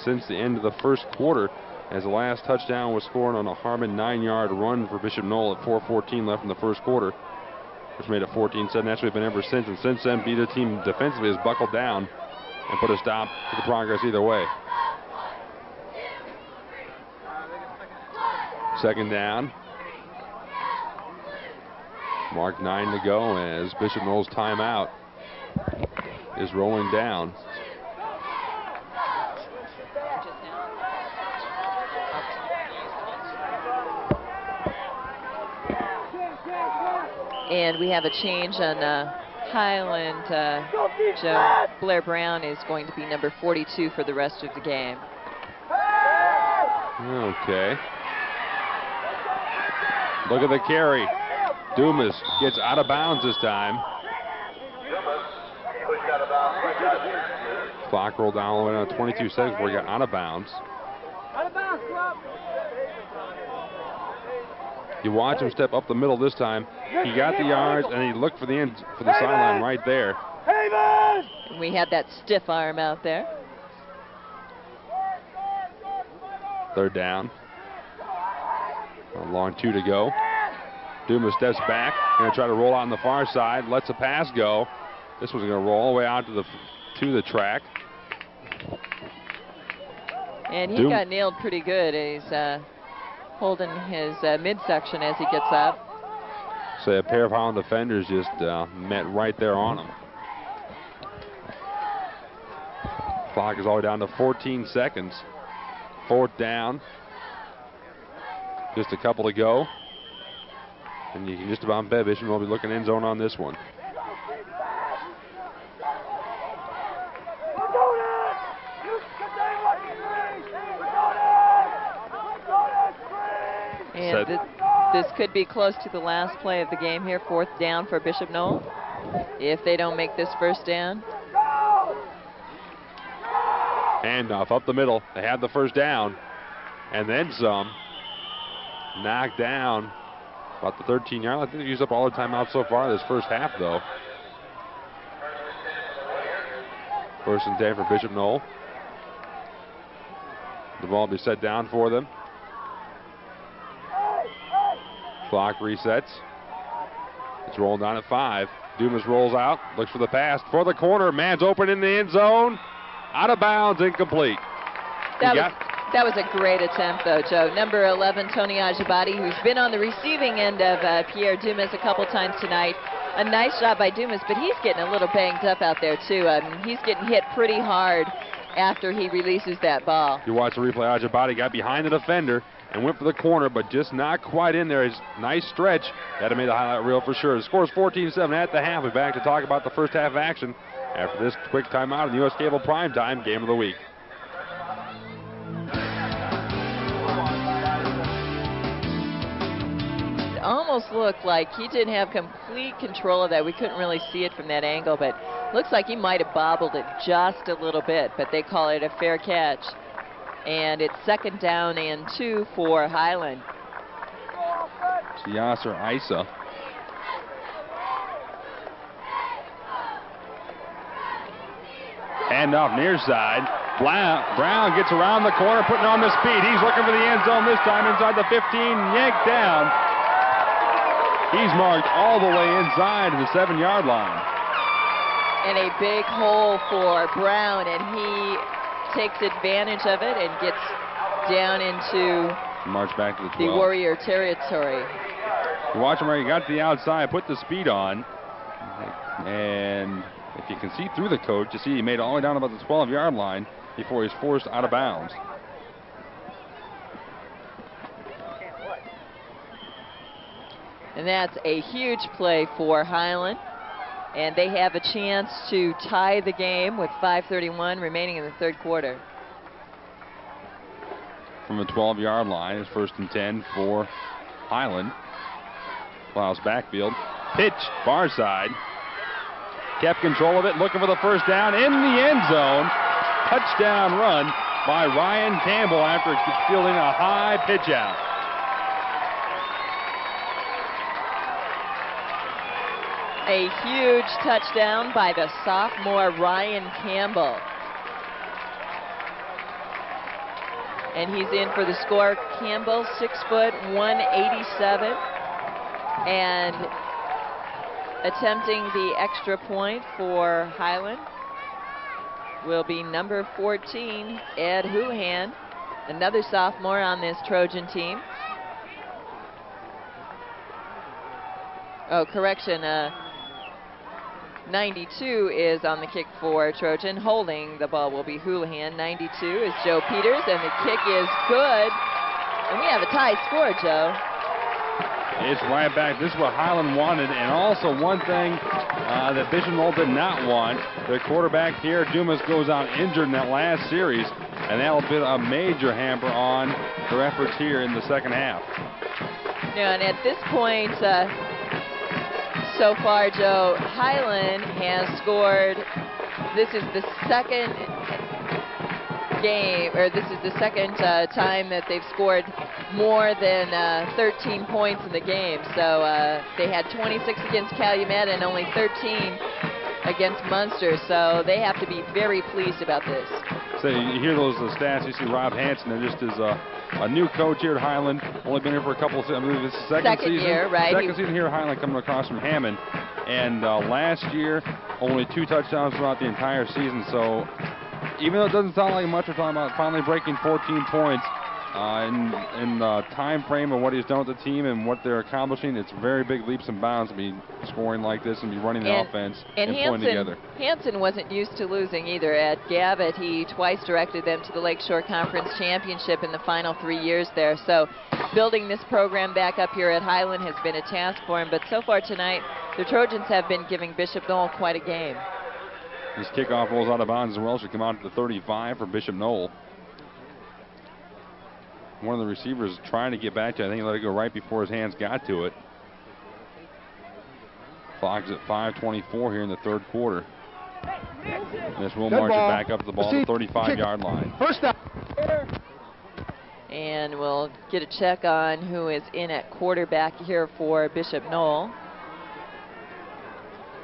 the end of the first quarter, as the last touchdown was scored on a Harmon 9-yard run for Bishop Noll at 4:14 left in the first quarter, which made it 14-7. That's what we've been ever since, and since then, either team defensively has buckled down and put a stop to the progress either way. Second down. Mark 9 to go as Bishop Noll's timeout is rolling down. And we have a change on Highland. Joe, Blair Brown is going to be number 42 for the rest of the game. Okay. Look at the carry. Dumas gets out of bounds this time. Clock rolled down all the way down to 22 seconds before he got out of bounds. You watch him step up the middle this time. He got the yards and he looked for the end for the sideline right there. And we had that stiff arm out there. Third down. A long 2 to go. Dumas steps back, going to try to roll out on the far side, lets the pass go. This one's going to roll all the way out to the track. And he got nailed pretty good. He's holding his midsection as he gets up. So a pair of Highland defenders just met right there on him. Clock is all the way down to 14 seconds. 4th down. Just a couple to go. And you can just about bet Bishop will be looking end zone on this one. And this could be close to the last play of the game here. 4th down for Bishop Noll. If they don't make this 1st down. Handoff up the middle. They have the 1st down. And then some. Knocked down about the 13-yard line. I think they used up all the timeouts so far this first half, though. 1st and 10 for Bishop Noll. The ball will be set down for them. Clock resets. It's rolling down at 5. Dumas rolls out, looks for the pass for the corner. Man's open in the end zone. Out of bounds, incomplete. That was a great attempt, though, Joe. Number 11, Tony Ajibadi, who's been on the receiving end of Pierre Dumas a couple times tonight. A nice job by Dumas, but he's getting a little banged up out there, too. He's getting hit pretty hard after he releases that ball. You watch the replay. Ajibadi got behind the defender and went for the corner, but just not quite in there. It's a nice stretch. That made the highlight reel for sure. The score is 14-7 at the half. We're back to talk about the first half action after this quick timeout in the U.S. Cable Primetime Game of the Week. It almost looked like he didn't have complete control of that. We couldn't really see it from that angle, but looks like he might have bobbled it just a little bit, but they call it a fair catch. And it's 2nd down and 2 for Highland. Yasser Isa. Hand off near side. Brown gets around the corner, putting on the speed. He's looking for the end zone this time inside the 15, yanked down. He's marked all the way inside the 7-yard line. And a big hole for Brown, and he takes advantage of it and gets down into march back to the 12. The Warrior territory. You watch him where he got to the outside, put the speed on, and if you can see through the coach, you see he made it all the way down about the 12-yard line before he's forced out of bounds. And that's a huge play for Highland. And they have a chance to tie the game with 5:31 remaining in the 3rd quarter. From the 12-yard line, it's 1st and 10 for Highland. Plows backfield. Pitch, far side. Kept control of it, looking for the 1st down in the end zone. Touchdown run by Ryan Campbell after fielding a high pitch out. A huge touchdown by the sophomore Ryan Campbell. And he's in for the score. Campbell, 6 foot, 187. And attempting the extra point for Highland will be number 14, Ed Houhan, another sophomore on this Trojan team. Oh, correction, 92 is on the kick for Trojan. Holding the ball will be Houlihan. 92 is Joe Peters, and the kick is good. And we have a tie score, Joe. It's right back. This is what Highland wanted, and also one thing that Bishop Noll did not want. Their quarterback here, Dumas, goes out injured in that last series, and that will put a major hamper on their efforts here in the second half. Yeah, and at this point, so far, Joe, Highland has scored. This is the second game, or this is the second time that they've scored more than 13 points in the game. So they had 26 against Calumet and only 13 against Munster. So they have to be very pleased about this. So you hear those stats. You see Rob Hansen, there just is a new coach here at Highland. Only been here for a couple of seasons. I believe it's the second season. Year, right? Second season here at Highland, coming across from Hammond. And last year, only 2 touchdowns throughout the entire season. So even though it doesn't sound like much, we're talking about finally breaking 14 points in the time frame of what he's done with the team and what they're accomplishing, it's very big leaps and bounds to be scoring like this and be running the offense and pulling together. Hansen wasn't used to losing either. At Gavitt, he twice directed them to the Lakeshore Conference Championship in the final 3 years there. So building this program back up here at Highland has been a task for him. But so far tonight, the Trojans have been giving Bishop Noll quite a game. This kickoff rolls out of bounds as well. Should come out to the 35 for Bishop Noll. One of the receivers trying to get back to it. I think he let it go right before his hands got to it. Clock's at 5:24 here in the third quarter. And this will march it back up to the ball to the 35-yard line. First down. And we'll get a check on who is in at quarterback here for Bishop Noll.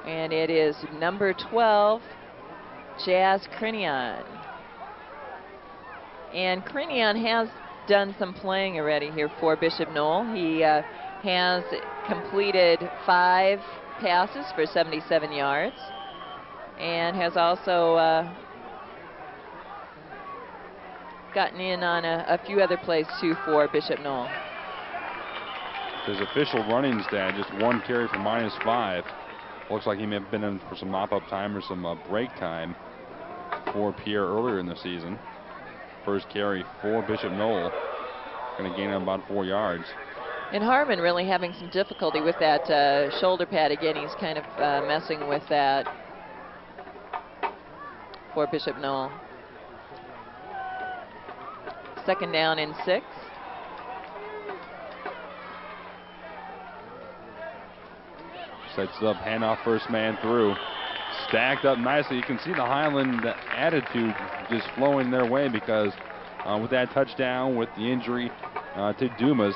And it is number 12, Jazz Crinion. And Crinion has done some playing already here for Bishop Noll. He has completed 5 passes for 77 yards and has also gotten in on a few other plays too for Bishop Noll. His official running stat, just 1 carry for -5. Looks like he may have been in for some mop-up time or some break time for Pierre earlier in the season. First carry for Bishop Noll. Going to gain him about 4 yards. And Harmon really having some difficulty with that shoulder pad again. He's kind of messing with that for Bishop Noll. Second down and 6. Sets up, handoff, first man through. Stacked up nicely. You can see the Highland attitude just flowing their way because with that touchdown, with the injury to Dumas,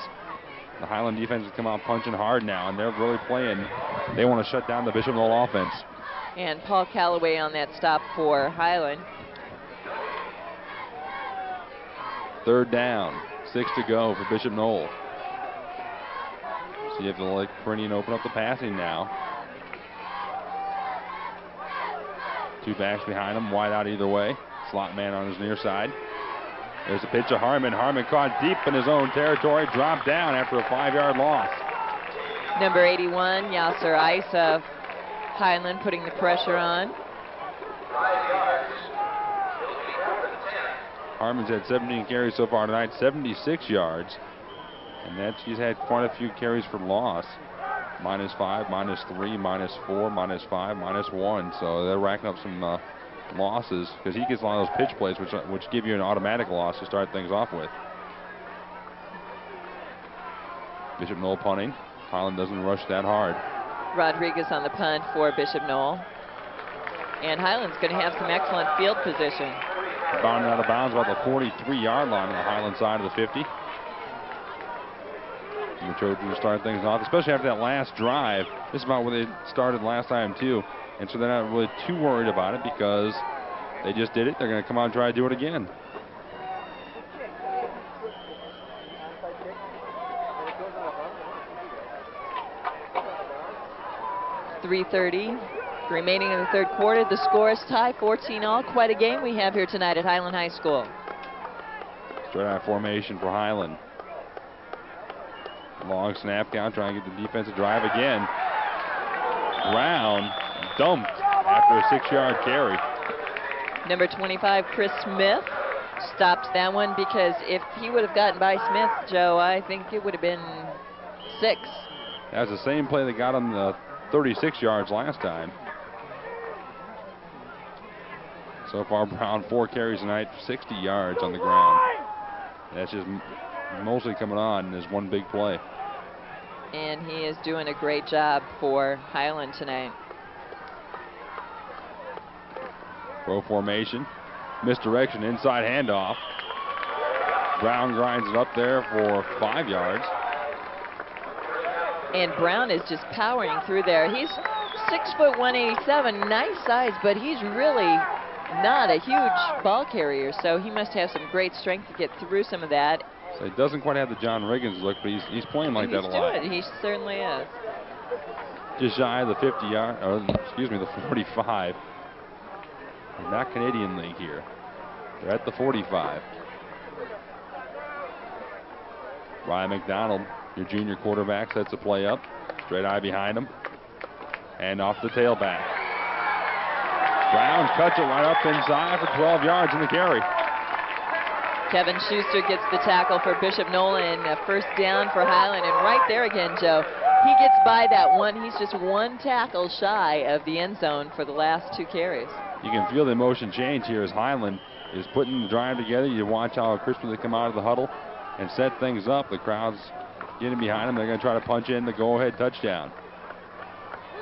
the Highland defense has come out punching hard now, and they're really playing. They want to shut down the Bishop Noll offense. And Paul Calloway on that stop for Highland. Third down, 6 to go for Bishop Noll. See if they'll let Crinion open up the passing now. 2 backs behind him, wide out either way. Slot man on his near side. There's a pitch to Harmon. Harmon caught deep in his own territory, dropped down after a 5-yard loss. Number 81, Yasser Isa, Highland putting the pressure on. Harmon's had 17 carries so far tonight, 76 yards. And he's had quite a few carries for loss. -5, -3, -4, -5, -1. So they're racking up some losses because he gets a lot of those pitch plays, which give you an automatic loss to start things off with. Bishop Noll punting. Highland doesn't rush that hard. Rodriguez on the punt for Bishop Noll. And Highland's going to have some excellent field position. Bounding out of bounds about the 43-yard line on the Highland side of the 50. And the Trojans start things off, especially after that last drive. This is about where they started last time too. And so they're not really too worried about it because they just did it. They're going to come out and try to do it again. .330 remaining in the third quarter. The score is tied 14-all. Quite a game we have here tonight at Highland High School. Straight out formation for Highland. Long snap count, trying to get the defensive drive again. Brown dumped after a 6-yard carry. Number 25, Chris Smith, stopped that one because if he would have gotten by Smith, Joe, I think it would have been 6. That was the same play that got him the 36 yards last time. So far, Brown 4 carries tonight, 60 yards on the ground. That's just mostly coming on as one big play. And he is doing a great job for Highland tonight. Pro formation, misdirection, inside handoff. Brown grinds it up there for 5 yards. And Brown is just powering through there. He's 6 foot 187, nice size, but he's really not a huge ball carrier, so he must have some great strength to get through some of that. So he doesn't quite have the John Riggins look, but he's playing like that a lot. He certainly is. Just shy of the 50-yard, or excuse me, the 45. Not Canadian League here. They're at the 45. Ryan McDonald, your junior quarterback, sets the play up. Straight eye behind him. And off the tailback. Brown cuts it right up inside for 12 yards in the carry. Kevin Schuster gets the tackle for Bishop Noll, and a first down for Highland. And right there again, Joe, he gets by that one. He's just one tackle shy of the end zone for the last 2 carries. You can feel the emotion change here as Highland is putting the drive together. You watch how crisply they come out of the huddle and set things up. The crowd's getting behind them. They're going to try to punch in the go-ahead touchdown.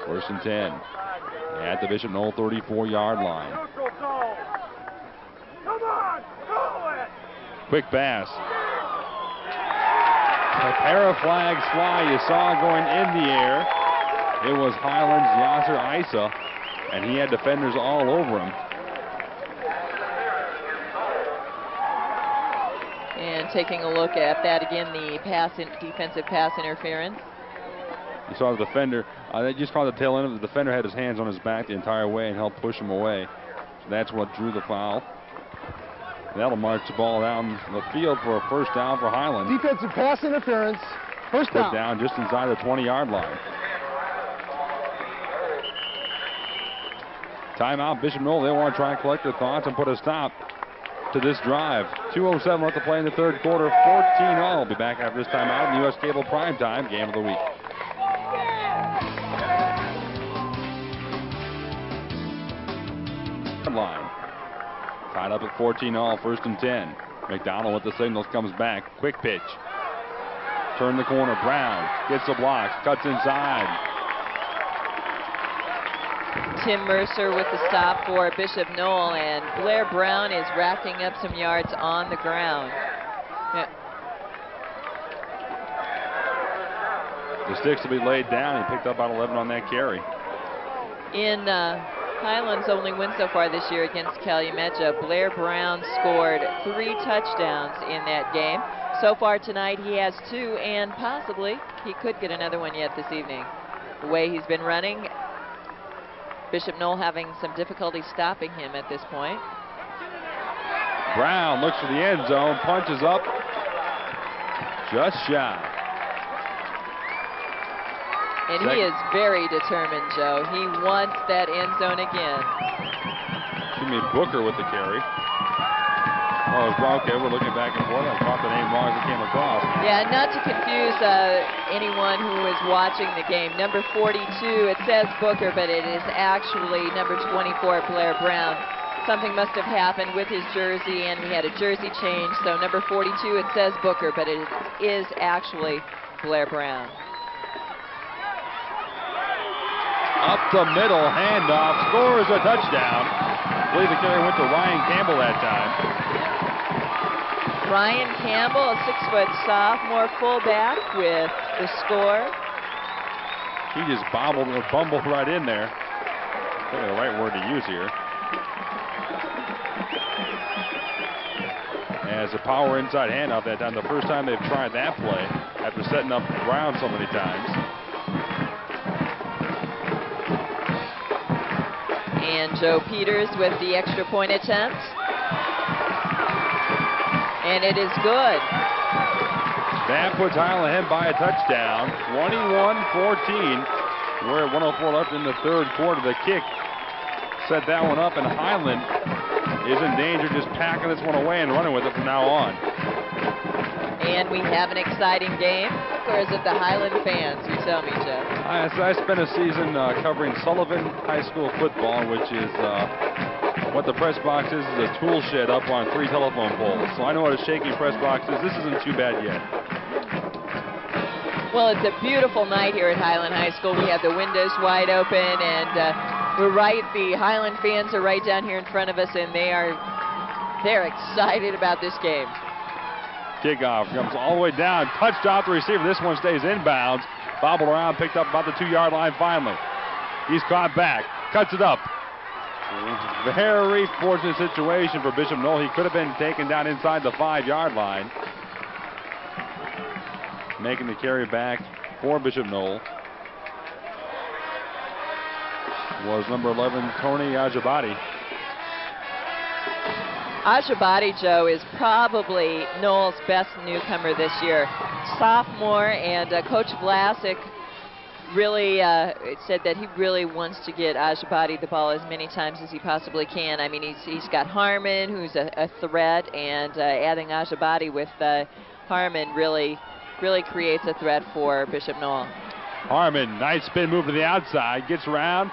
1st and 10 at the Bishop Noll 34-yard line. Quick pass. A pair of flags fly. You saw going in the air. It was Highland's Yasser Isa, and he had defenders all over him. And taking a look at that again, the defensive pass interference. You saw the defender, they just caught the tail end of the defender, had his hands on his back the entire way and helped push him away. So that's what drew the foul. That'll march the ball down the field for a first down for Highland. Defensive pass interference. First down. Put down just inside the 20-yard line. Timeout, Bishop Noll. They want to try and collect their thoughts and put a stop to this drive. 2:07 left to play in the 3rd quarter. 14-all. We'll be back after this timeout in the U.S. Cable Primetime Game of the Week. Line. Tied up at 14-all, 1st and 10. McDonald with the signals comes back. Quick pitch. Turn the corner. Brown gets the blocks. Cuts inside. Tim Mercer with the stop for Bishop Noll, and Blair Brown is racking up some yards on the ground. Yeah. The sticks will be laid down. He picked up about 11 on that carry. In Highland's only win so far this year against Calumet, Blair Brown scored 3 touchdowns in that game. So far tonight he has 2, and possibly he could get another one yet this evening. The way he's been running, Bishop Noll having some difficulty stopping him at this point. Brown looks for the end zone, punches up, just shy. And he is very determined, Joe. He wants that end zone again. Jimmy Booker with the carry. Oh, okay, we're looking back and forth. I caught the name wrong as it came across. Yeah, not to confuse anyone who is watching the game. Number 42, it says Booker, but it is actually number 24, Blair Brown. Something must have happened with his jersey, and we had a jersey change. So number 42, it says Booker, but it is actually Blair Brown. Up the middle, handoff, scores a touchdown. I believe the carry went to Ryan Campbell that time. Ryan Campbell, a 6-foot sophomore fullback with the score. He just bumbled right in there. I think the right word to use here. As a power inside handoff that time, the first time they've tried that play after setting up Brown so many times. And Joe Peters with the extra point attempt. And it is good. That puts Highland ahead by a touchdown. 21-14. We're at 1:04 left in the 3rd quarter. The kick set that one up, and Highland is in danger, just packing this one away and running with it from now on. And we have an exciting game. Or is it the Highland fans? You tell me, Jeff. I spent a season covering Sullivan High School football, which is what the press box is a tool shed up on 3 telephone poles. So I know what a shaky press box is. This isn't too bad yet. Well, it's a beautiful night here at Highland High School. We have the windows wide open, and the Highland fans are right down here in front of us, and they're excited about this game. Kickoff comes all the way down, touched off the receiver. This one stays inbounds, bobbled around, picked up about the 2-yard line finally. He's caught back, cuts it up. Very fortunate situation for Bishop Noll. He could have been taken down inside the 5-yard line. Making the carry back for Bishop Noll was number 11, Tony Ajabadi. Ajabadi, Joe, is probably Noll's best newcomer this year. sophomore, and Coach Vlasic really said that he really wants to get Ajabadi the ball as many times as he possibly can. I mean, he's got Harmon, who's a threat, and adding Ajabadi with Harmon really creates a threat for Bishop Noll. Harmon, nice spin move to the outside, gets around,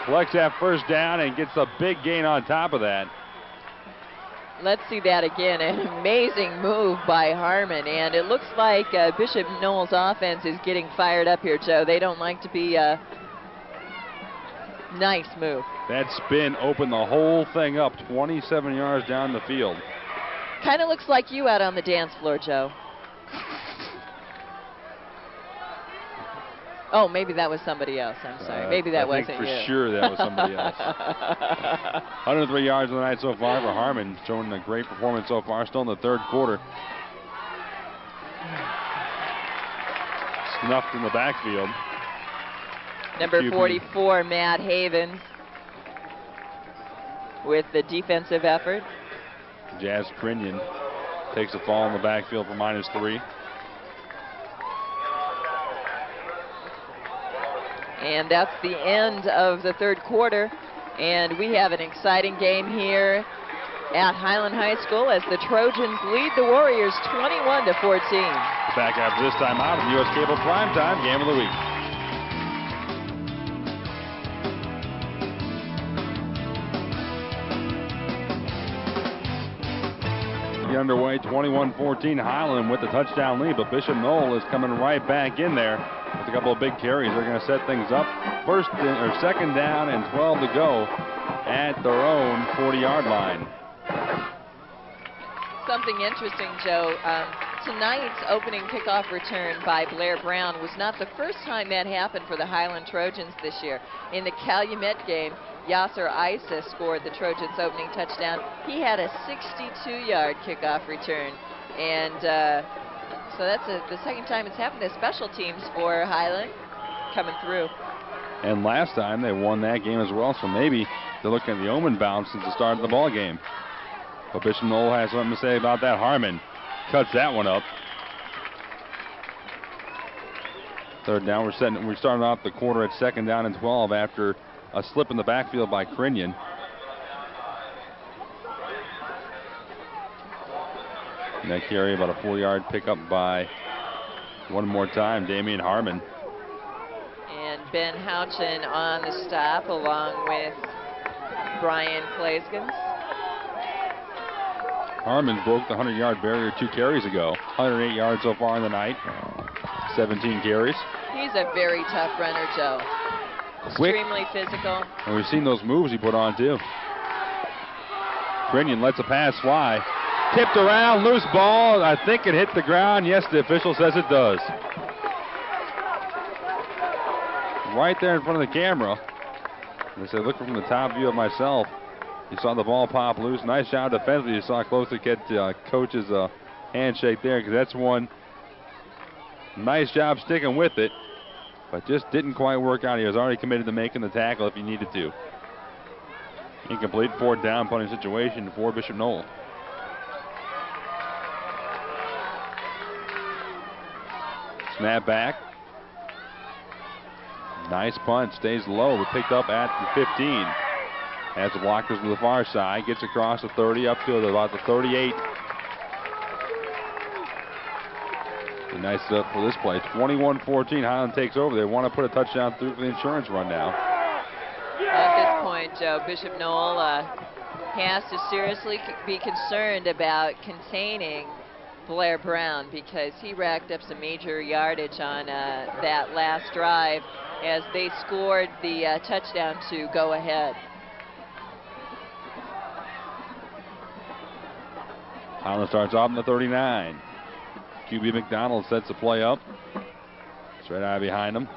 collects that first down, and gets a big gain on top of that. Let's see that again. An amazing move by Harmon, and it looks like Bishop Noll's offense is getting fired up here, Joe. They don't like to be nice move. That spin opened the whole thing up 27 yards down the field. Kind of looks like you out on the dance floor, Joe. Oh, maybe that was somebody else. I'm sorry. Maybe that wasn't you. I think for sure that was somebody else. 103 yards on the night so far for Harmon, showing a great performance so far. Still in the third quarter. Snuffed in the backfield. Number 44, Matt Havens, with the defensive effort. Jazz Crinion takes a fall in the backfield for -3. And that's the end of the third quarter. And we have an exciting game here at Highland High School as the Trojans lead the Warriors 21-14. Back after this time out of the U.S. Cable Primetime Game of the Week. Underway, 21-14 Highland with the touchdown lead, but Bishop Noll is coming right back in there with a couple of big carries. They're going to set things up. Second down and 12 to go at their own 40-yard line. Something interesting, Joe. Tonight's opening kickoff return by Blair Brown was not the first time that happened for the Highland Trojans this year. In the Calumet game, Yasser Isa scored the Trojans' opening touchdown. He had a 62-yard kickoff return. And so that's the second time it's happened. The special teams for Highland coming through. And last time they won that game as well, so maybe they're looking at the omen bounce since the start of the ball game. But Bishop Noll has something to say about that. Harmon cuts that one up. Third down, we're starting off the quarter at second down and 12 after a slip in the backfield by Crinion. And that carry, about a 4-yard pickup by, one more time, Damian Harmon. And Ben Houchin on the stop along with Brian Claskins. Harmon broke the 100-yard barrier 2 carries ago. 108 yards so far in the night. 17 carries. He's a very tough runner, Joe. Quick. Extremely physical. And we've seen those moves he put on, too. Crinion lets a pass fly. Tipped around, loose ball. I think it hit the ground. Yes, the official says it does. Right there in front of the camera. They said, look from the top view of myself. You saw the ball pop loose. Nice job defensively. You saw closely get coach's handshake there, because that's one. Nice job sticking with it, but just didn't quite work out. He was already committed to making the tackle if he needed to. Incomplete, 4th down punting situation for Bishop Noll. Snap back. Nice punt, stays low, but picked up at the 15. Has the blockers to the far side, gets across the 30 up to about the 38. A nice setup for this play. 21-14, Highland takes over. They want to put a touchdown through for the insurance run now. At this point, Joe, Bishop Noll has to seriously be concerned about containing Blair Brown, because he racked up some major yardage on that last drive as they scored the touchdown to go ahead. Highland starts off in the 39. QB McDonald sets the play up. Straight out behind him.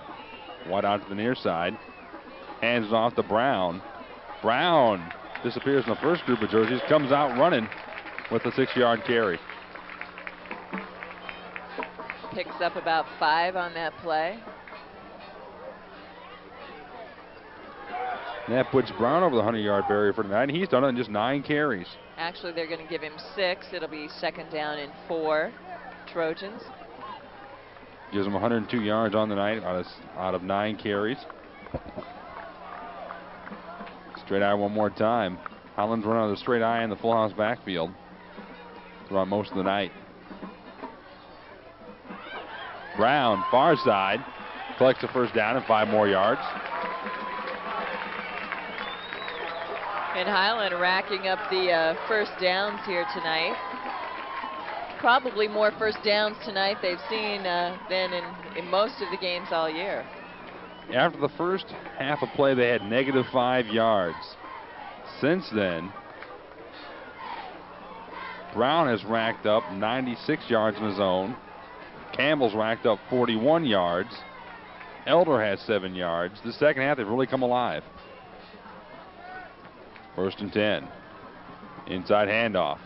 Wide out to the near side. Hands it off to Brown. Brown disappears in the first group of jerseys. Comes out running with a 6-yard carry. Picks up about 5 on that play. And that puts Brown over the 100-yard barrier for tonight. He's done it in just 9 carries. Actually, they're going to give him 6. It'll be second down and 4. Trojans. Gives him 102 yards on the night out of 9 carries. Straight eye one more time. Highland's run out of the straight eye in the full house backfield throughout most of the night. Brown, far side, collects the first down and 5 more yards. And Highland racking up the first downs here tonight. Probably more first downs tonight they've seen than in most of the games all year. After the first half of play, they had -5 yards. Since then, Brown has racked up 96 yards in his own. Campbell's racked up 41 yards. Elder has 7 yards. The second half, they've really come alive. 1st and 10. Inside handoff.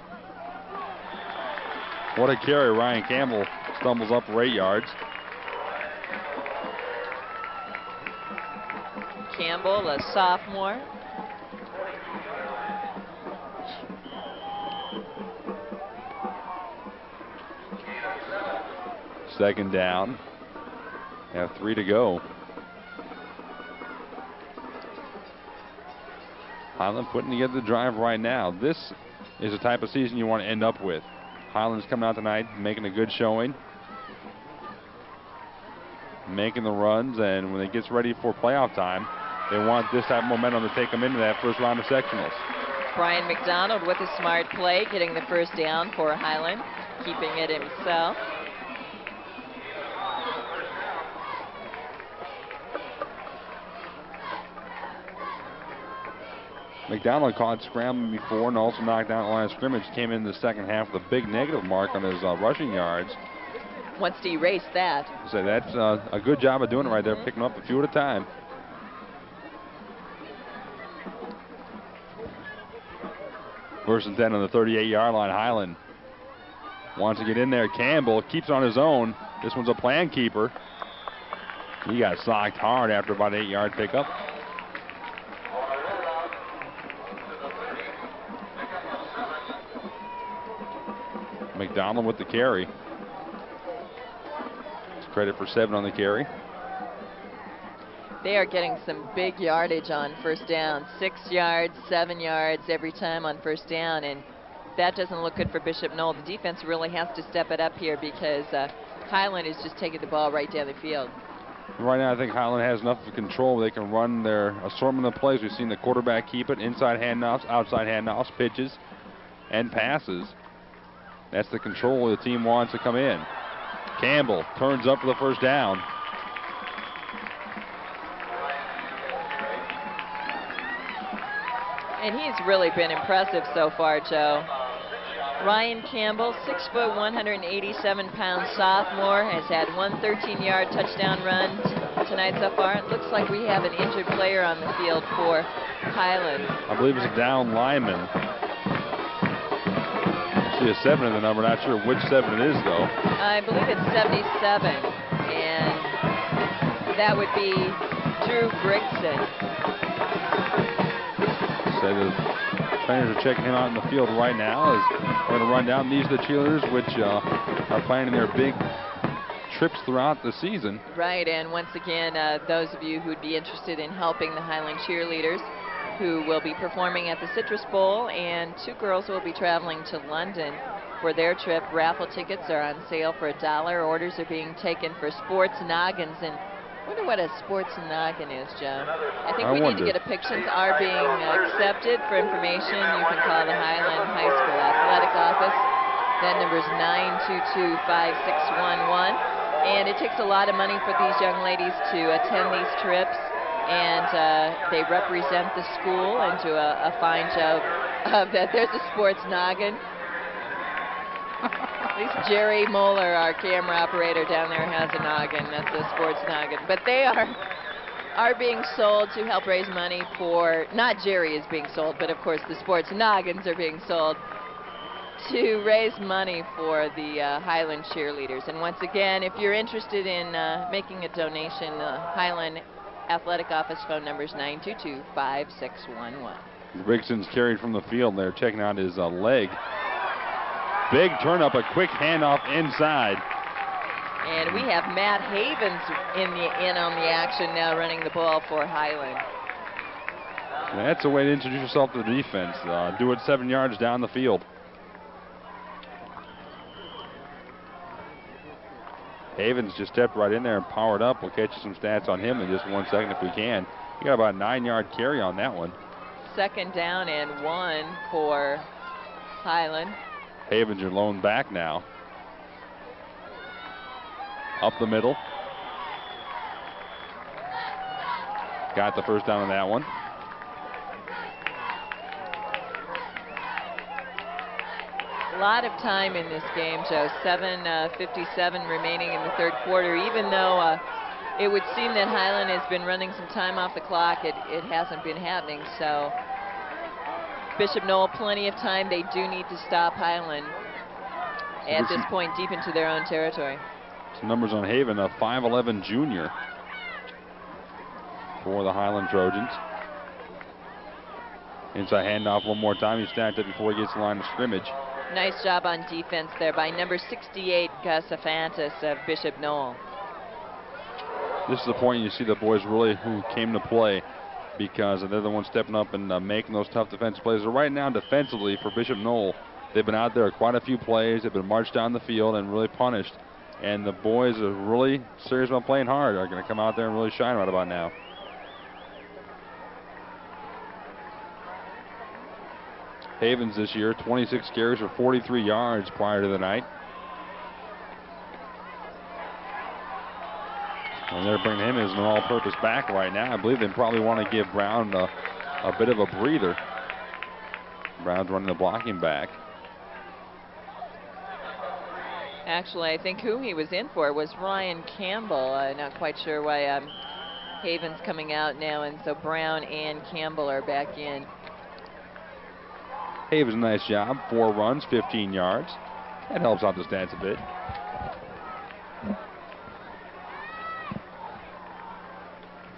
What a carry. Ryan Campbell stumbles up for 8 yards. Campbell, a sophomore. Second down. They have 3 to go. Highland putting together the drive right now. This is the type of season you want to end up with. Highland's coming out tonight, making a good showing, making the runs, and when it gets ready for playoff time, they want this type of momentum to take them into that first round of sectionals. Brian McDonald with a smart play, getting the first down for Highland, keeping it himself. McDonald caught scrambling before and also knocked down the line of scrimmage. Came in the second half with a big negative mark on his rushing yards. Wants to erase that. So that's a good job of doing it right there, picking up a few at a time. First and 10 on the 38-yard line. Highland wants to get in there. Campbell keeps on his own. This one's a plan keeper. He got socked hard after about 8-yard pickup. McDonald with the carry. It's credit for 7 on the carry. They are getting some big yardage on first down. 6 yards, 7 yards every time on first down, and that doesn't look good for Bishop Noll. The defense really has to step it up here because Highland is just taking the ball right down the field. Right now, I think Highland has enough of control. They can run their assortment of plays. We've seen the quarterback keep it. Inside handoffs, outside handoffs, pitches, and passes. That's the control the team wants to come in. Campbell turns up for the first down. And he's really been impressive so far, Joe. Ryan Campbell, 6 foot, 187-pound sophomore, has had 1 13-yard touchdown run tonight so far. It looks like we have an injured player on the field for Highland. I believe it's a down lineman. See a 7 in the number, not sure which 7 it is though. I believe it's 77, and that would be Drew Grigson. So the trainers are checking him out in the field right now as we're going to run down. These are the cheerleaders which are planning their big trips throughout the season. Right, and once again, those of you who'd be interested in helping the Highland cheerleaders, who will be performing at the Citrus Bowl, and 2 girls will be traveling to London for their trip. Raffle tickets are on sale for $1. Orders are being taken for sports noggins. And I wonder what a sports noggin is, Joe. I think we need to get a picture. Are being accepted. For information, you can call the Highland High School Athletic Office. That number is 922-5611. And it takes a lot of money for these young ladies to attend these trips. And they represent the school and do a fine job of that. There's a sports noggin. At least Jerry Moeller, our camera operator down there, has a noggin. That's a sports noggin. But they are being sold to help raise money for, not Jerry is being sold, but of course the sports noggins are being sold to raise money for the Highland cheerleaders. And once again, if you're interested in making a donation, Highland Athletic Office phone number is 922-5611. Rigson's carried from the field. They're checking out his leg. Big turn up, a quick handoff inside. And we have Matt Havens in on the action now, running the ball for Highland. That's a way to introduce yourself to the defense. Do it 7 yards down the field. Havens just stepped right in there and powered up. We'll catch you some stats on him in just 1 second if we can. He got about a 9-yard carry on that one. 2nd down and 1 for Highland. Havens, your lone back now. Up the middle. Got the first down on that one. A lot of time in this game, Joe. 7:57 remaining in the 3rd quarter. Even though it would seem that Highland has been running some time off the clock, it hasn't been happening. So Bishop Noll, plenty of time. They do need to stop Highland at this point deep into their own territory. Some numbers on Haven, a 5'11 junior for the Highland Trojans. Inside handoff one more time. He stacked it before he gets the line of scrimmage. Nice job on defense there by number 68, Gus Afantis of Bishop Noll. This is the point you see the boys really who came to play, because they're the ones stepping up and making those tough defensive plays. So right now, defensively for Bishop Noll, they've been out there quite a few plays. They've been marched down the field and really punished. And the boys are really serious about playing hard. Are going to come out there and really shine right about now. Havens this year, 26 carries for 43 yards prior to the night. And they're bringing him as an all-purpose back right now. I believe they probably want to give Brown a bit of a breather. Brown's running the blocking back. Actually, I think who he was in for was Ryan Campbell. Not quite sure why Havens coming out now, and so Brown and Campbell are back in. Havens, nice job. 4 runs, 15 yards. That helps out the stats a bit.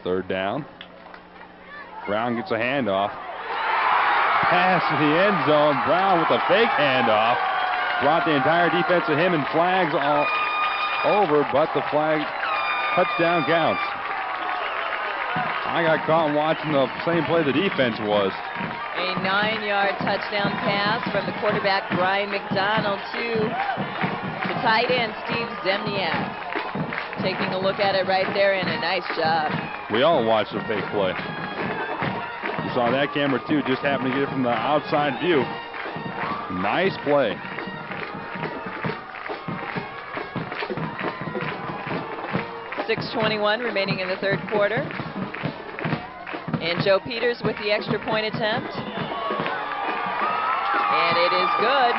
Third down. Brown gets a handoff. Pass to the end zone. Brown with a fake handoff. Brought the entire defense to him, and flags all over, but the flag touchdown counts. I got caught watching the same play the defense was. A 9-yard touchdown pass from the quarterback Brian McDonald to the tight end Steve Zemniak. Taking a look at it right there, and a nice job. We all watched the fake play. You saw that camera too, just happened to get it from the outside view. Nice play. .6:21 remaining in the 3rd quarter. And Joe Peters with the extra point attempt. And it is good.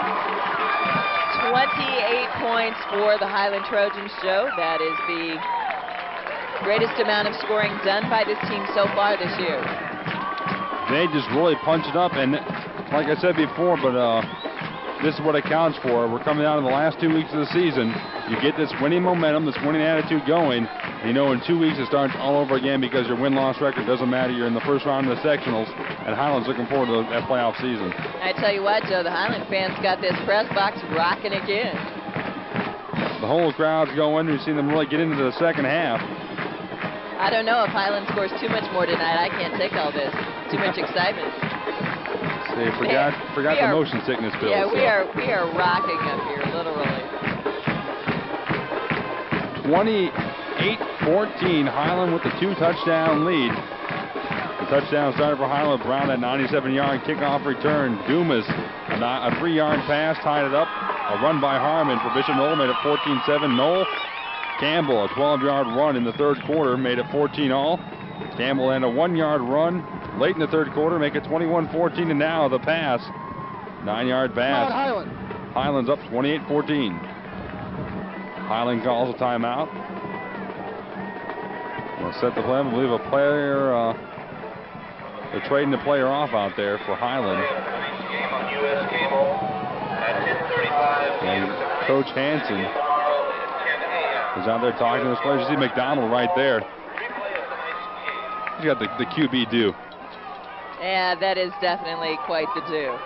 28 points for the Highland Trojans, Joe. That is the greatest amount of scoring done by this team so far this year. They just really punch it up, and like I said before, but this is what it counts for. We're coming down to the last 2 weeks of the season. You get this winning momentum, this winning attitude going. You know, in 2 weeks it starts all over again, because your win-loss record doesn't matter. You're in the first round of the sectionals, and Highland's looking forward to that playoff season. I tell you what, Joe, the Highland fans got this press box rocking again. The whole crowd's going. We've seen them really get into the second half. I don't know if Highland scores too much more tonight. I can't take all this. Too much excitement. They forgot the motion sickness pills. Yeah, we are rocking up here, literally. 28-14, Highland with the 2-touchdown lead. The touchdown started for Highland. Brown, that 97-yard kickoff return. Dumas, a 3-yard pass, tied it up. A run by Harmon for Bishop Noll, made it 14-7. Noll. Campbell, a 12-yard run in the 3rd quarter, made it 14-all. Campbell and a 1-yard run late in the 3rd quarter, make it 21-14, and now the pass. 9-yard pass. Highland. Highland's up 28-14. Highland calls a timeout. We'll set the play. I believe a player, they're trading the player off out there for Highland. And Coach Hanson is out there talking to his players. You see McDonald right there. He's got the QB do. Yeah, that is definitely quite the do.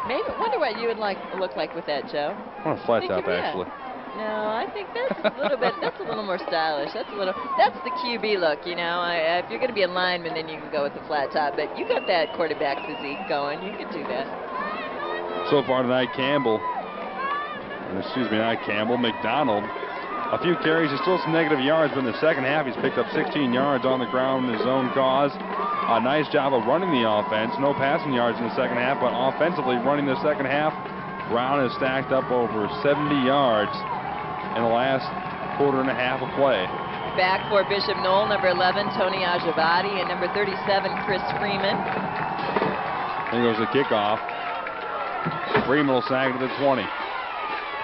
Maybe wonder what you would look like with that, Joe. I want a flat top, actually. No, I think that's a little bit. That's a little more stylish. That's the QB look, you know. If you're going to be a lineman, then you can go with the flat top. But you got that quarterback physique going. You can do that. So far tonight, McDonald. A few carries, he's still some negative yards, but in the second half, he's picked up 16 yards on the ground in his own cause. A nice job of running the offense. No passing yards in the second half, but offensively running the second half. Brown has stacked up over 70 yards in the last quarter and a half of play. Back for Bishop Noll, number 11, Tony Ajavati, and number 37, Chris Freeman. There goes the kickoff. Freeman will snag it to the 20.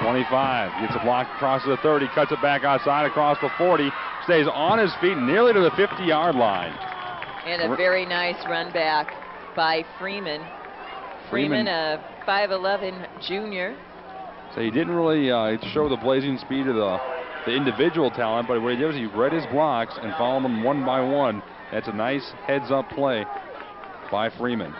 25, gets a block across to the 30, cuts it back outside across the 40, stays on his feet nearly to the 50-yard line. And a very nice run back by Freeman. Freeman, a 5'11 junior. So he didn't really show the blazing speed of the individual talent, but what he did was he read his blocks and followed them one by one. That's a nice heads-up play by Freeman.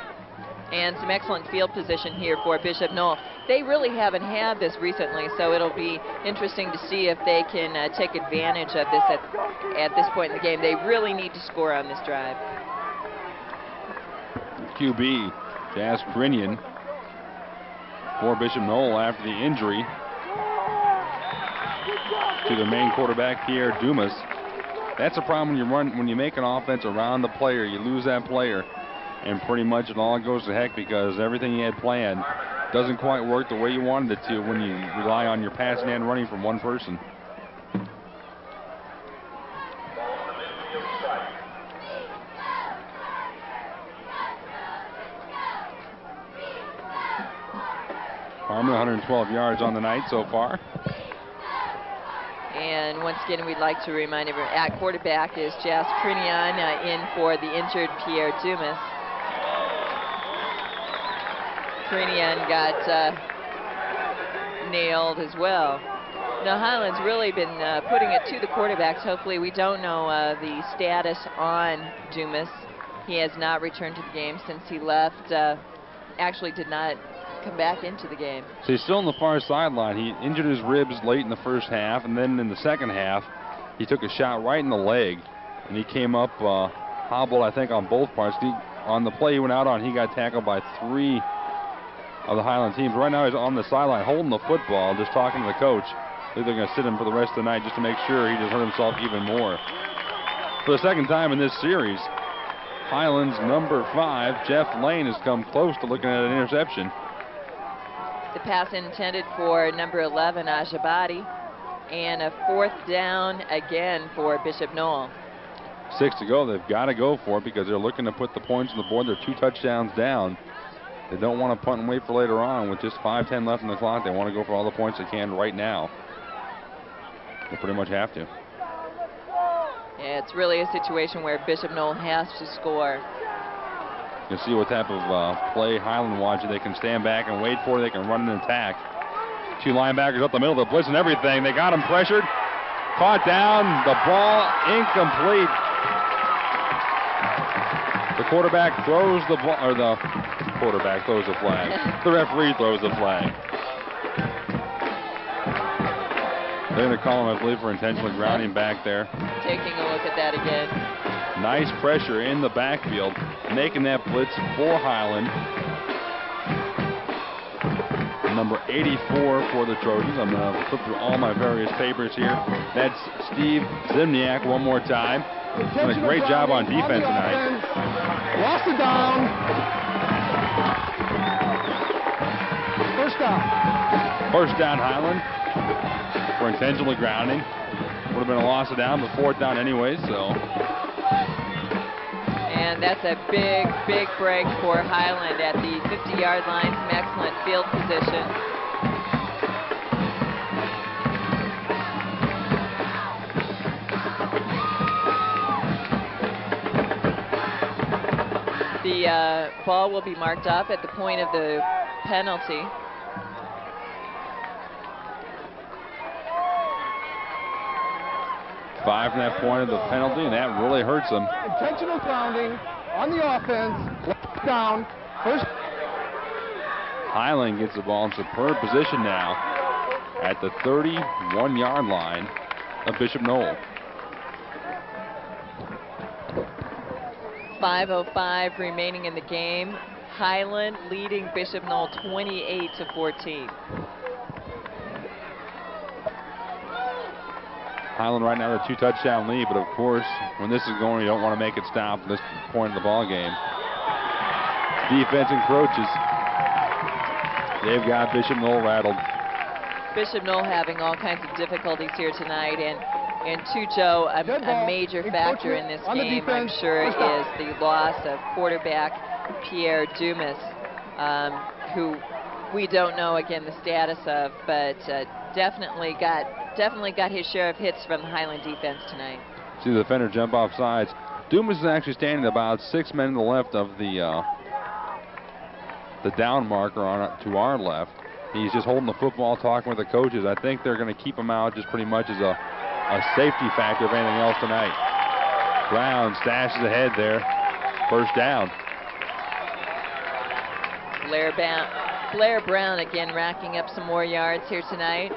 And some excellent field position here for Bishop Noll. They really haven't had this recently, so it'll be interesting to see if they can take advantage of this at this point in the game. They really need to score on this drive. QB, Jazz Krinian for Bishop Noll after the injury to the main quarterback, Pierre Dumas. That's a problem when you make an offense around the player. You lose that player, and pretty much it all goes to heck because everything you had planned doesn't quite work the way you wanted it to when you rely on your passing and running from one person. Harmon 112 yards on the night so far. And once again, we'd like to remind everyone, at quarterback is Jas Krinian, in for the injured Pierre Dumas. Krinian got nailed as well. Now, Highland's really been putting it to the quarterbacks. Hopefully, we don't know the status on Dumas. He has not returned to the game since he left. Actually did not come back into the game. So he's still on the far sideline. He injured his ribs late in the first half, and then in the second half, he took a shot right in the leg, and he came up hobbled, I think, on both parts. On the play he went out on, he got tackled by 3 of the Highland teams. Right now he's on the sideline holding the football, just talking to the coach. They're going to sit him for the rest of the night just to make sure he doesn't hurt himself even more. For the second time in this series, Highland's number 5, Jeff Lane, has come close to looking at an interception. The pass intended for number 11, Ajabadi, and a 4th down again for Bishop Noll. 6 to go. They've got to go for it because they're looking to put the points on the board. They're 2 touchdowns down. They don't want to punt and wait for later on. With just 5:10 left in the clock, they want to go for all the points they can right now. They pretty much have to. Yeah, it's really a situation where Bishop Noll has to score. You can see what type of play Highland wants. They can stand back and wait for it. They can run an attack. 2 linebackers up the middle. They're blitzing everything. They got him pressured. Caught down. The ball incomplete. The quarterback throws the ball, or the quarterback throws the flag. The referee throws the flag. They're going to call him, I believe, for intentionally grounding back there. Taking a look at that again. Nice pressure in the backfield, making that blitz for Highland. Number 84 for the Trojans. I'm going to flip through all my various papers here. That's Steve Zimniak one more time. Doing a great job on defense tonight. Lost it down. First down. First down, Highland, for intentionally grounding. Would have been a loss of down, but 4th down anyway, so. And that's a big, big break for Highland at the 50-yard line. Some excellent field position. The ball will be marked up at the point of the penalty. Five from that point of the penalty, and that really hurts them. Intentional grounding on the offense. Left down. First. Highland gets the ball in superb position now. at the 31-yard line of Bishop Noll. 5:05 remaining in the game. Highland leading Bishop Noll 28-14. Highland right now the 2-touchdown lead, but of course, when this is going, you don't want to make it stop at this point in the ball game. Defense encroaches. They've got Bishop Noll rattled. Bishop Noll having all kinds of difficulties here tonight, and to Joe, a major factor in this game, I'm sure, is the loss of quarterback Pierre Dumas, who we don't know again the status of, but definitely got his share of hits from the Highland defense tonight. See the defender jump off sides. Dumas is actually standing about 6 men to the left of the down marker to our left. He's just holding the football, talking with the coaches. I think they're going to keep him out just pretty much as a safety factor, if anything else tonight. Brown stashes ahead there. First down. Blair Brown again racking up some more yards here tonight.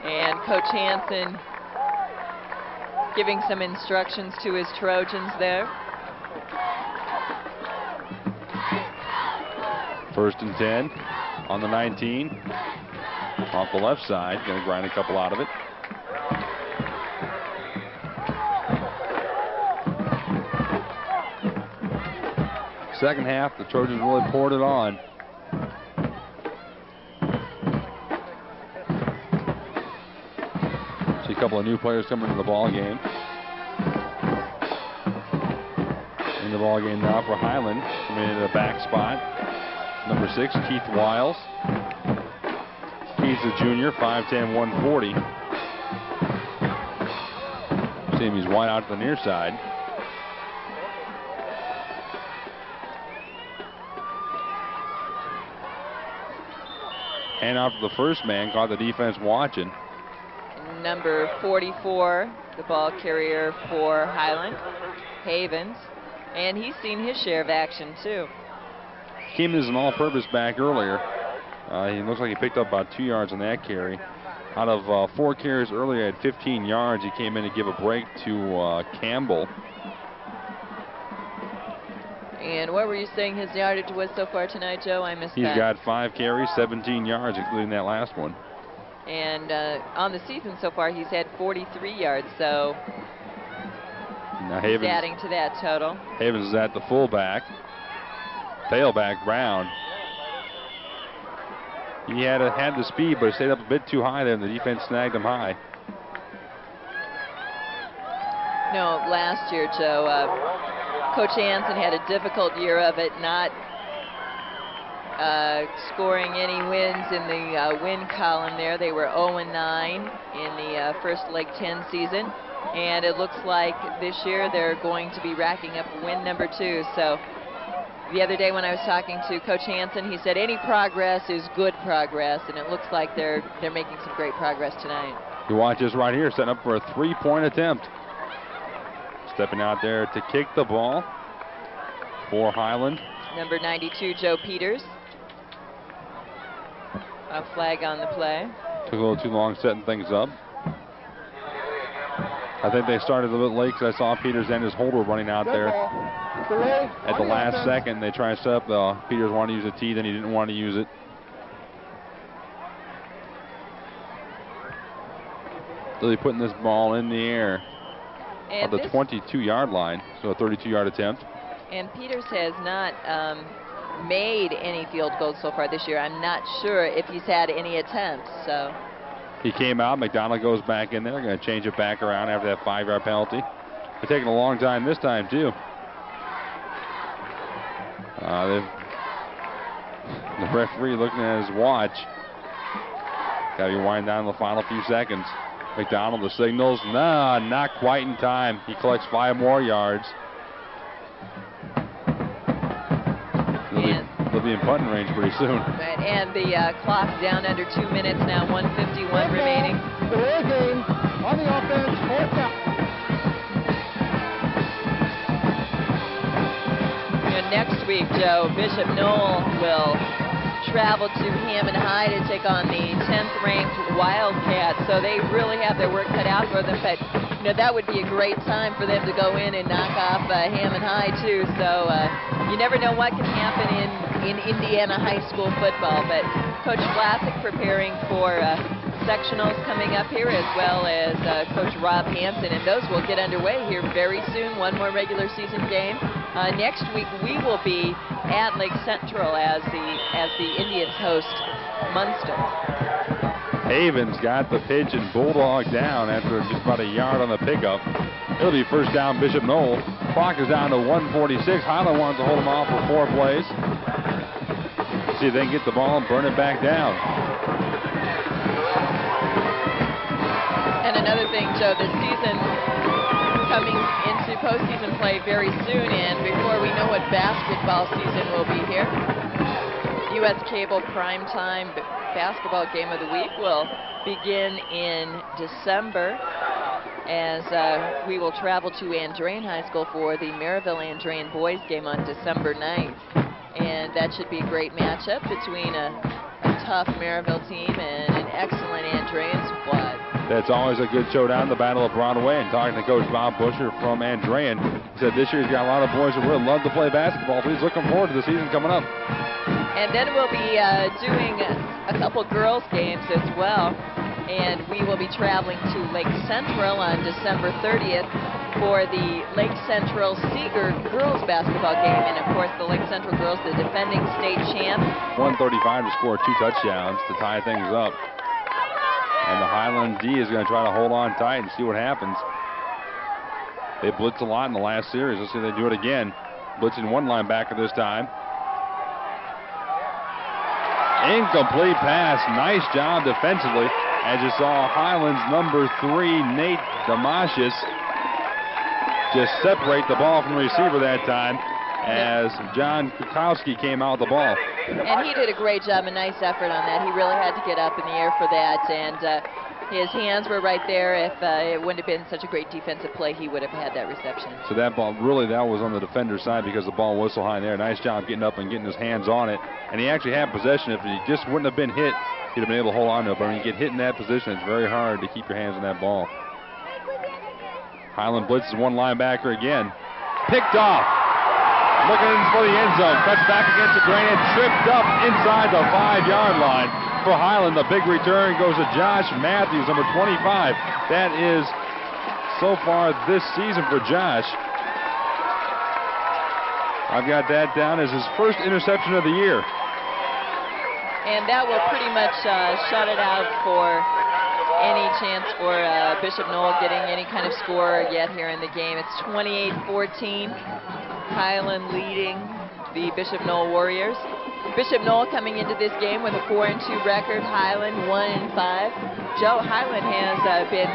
And Coach Hansen giving some instructions to his Trojans there. First and 10 on the 19. Off the left side, going to grind a couple out of it. Second half, the Trojans really poured it on. See a couple of new players coming into the ball game. In the ball game now for Highland, coming into the back spot. Number 6, Keith Wiles. He's a junior, 5'10", 140. See him, he's wide out to the near side. Hand off to the first man, caught the defense watching. Number 44, the ball carrier for Highland, Havens. And he's seen his share of action too. Came in as an all-purpose back earlier. He looks like he picked up about 2 yards on that carry. Out of 4 carries earlier at 15 yards, he came in to give a break to Campbell. And what were you saying his yardage was so far tonight, Joe? I missed that. He's got 5 carries, 17 yards, including that last one. And on the season so far, he's had 43 yards, so now he's adding to that total. Havens is at the fullback. Tailback Brown. He had the speed, but it stayed up a bit too high there, and the defense snagged him high. No, last year, Joe, Coach Hansen had a difficult year of it, not scoring any wins in the win column there. They were 0-9 in the first Leg 10 season, and it looks like this year they're going to be racking up win number 2. So the other day when I was talking to Coach Hansen, he said any progress is good progress, and it looks like they're making some great progress tonight. You watch this right here, setting up for a 3-point attempt. Stepping out there to kick the ball for Highland. Number 92, Joe Peters. A flag on the play. Took a little too long setting things up. I think they started a little bit late because I saw Peters and his holder running out there. At the last second, they tried to set up. Peters wanted to use a tee, then he didn't want to use it. Really putting this ball in the air at the 22-yard line, so a 32-yard attempt. And Peters has not made any field goals so far this year. I'm not sure if he's had any attempts. So he came out. McDonald goes back in there. They're going to change it back around after that 5-yard penalty. They're taking a long time this time too. The referee looking at his watch. Got to be winding down in the final few seconds. McDonald, the signals. Nah, not quite in time. He collects 5 more yards. They'll be in punting range pretty soon. Right, and the clock down under 2 minutes now, 1:51 remaining. delay game on the offense, 4th down. Next week, Joe, Bishop Noll will travel to Hammond High to take on the 10th-ranked Wildcats. So they really have their work cut out for them. But that would be a great time for them to go in and knock off Hammond High too. So you never know what can happen in Indiana high school football. But Coach Classic preparing for sectionals coming up here, as well as Coach Rob Hansen, and those will get underway here very soon. One more regular season game. Next week we will be at Lake Central as the Indians host Munster. Havens got the pitch and bulldog down after just about a yard on the pickup. It'll be first down, Bishop Noll. Clock is down to 1:46. Highland wants to hold them off for 4 plays. See if they can get the ball and burn it back down. And another thing, Joe, this season coming into postseason play very soon, and before we know what basketball season will be here, U.S. Cable primetime basketball game of the week will begin in December, as we will travel to Andrean High School for the Maryville-Andrean boys game on December 9th. And that should be a great matchup between a tough Maryville team and an excellent Andrean squad. That's always a good showdown, the Battle of Broadway. And talking to Coach Bob Busher from Andrean, he said this year he's got a lot of boys who really love to play basketball, but he's looking forward to the season coming up. And then we'll be doing a couple girls games as well. And we will be traveling to Lake Central on December 30th for the Lake Central Seeger girls basketball game. And of course, the Lake Central girls, the defending state champ. 1:35 to score 2 touchdowns to tie things up. And the Highland D is going to try to hold on tight and see what happens. They blitzed a lot in the last series. Let's see if they do it again. Blitzing one linebacker this time. Incomplete pass. Nice job defensively. As you saw, Highland's number 3, Nate Damashis, just separate the ball from the receiver that time as John Kukowski came out with the ball. And he did a great job, a nice effort on that. He really had to get up in the air for that, and his hands were right there. If it wouldn't have been such a great defensive play, he would have had that reception. So that ball, really, that was on the defender's side because the ball was so high in there. Nice job getting up and getting his hands on it. And he actually had possession. If he just wouldn't have been hit, he'd have been able to hold on to it. But when you get hit in that position, it's very hard to keep your hands on that ball. Highland blitzes one linebacker again. Picked off. Looking for the end zone. Cuts back against the grain and tripped up inside the 5-yard line. For Highland, the big return goes to Josh Matthews, number 25. That is, so far this season for Josh, I've got that down as his first interception of the year. And that will pretty much shut it out for any chance for Bishop Noll getting any kind of score yet here in the game. It's 28-14. Highland leading the Bishop Noll Warriors. Bishop Noll coming into this game with a 4-2 record. Highland 1-5. Joe, Highland has been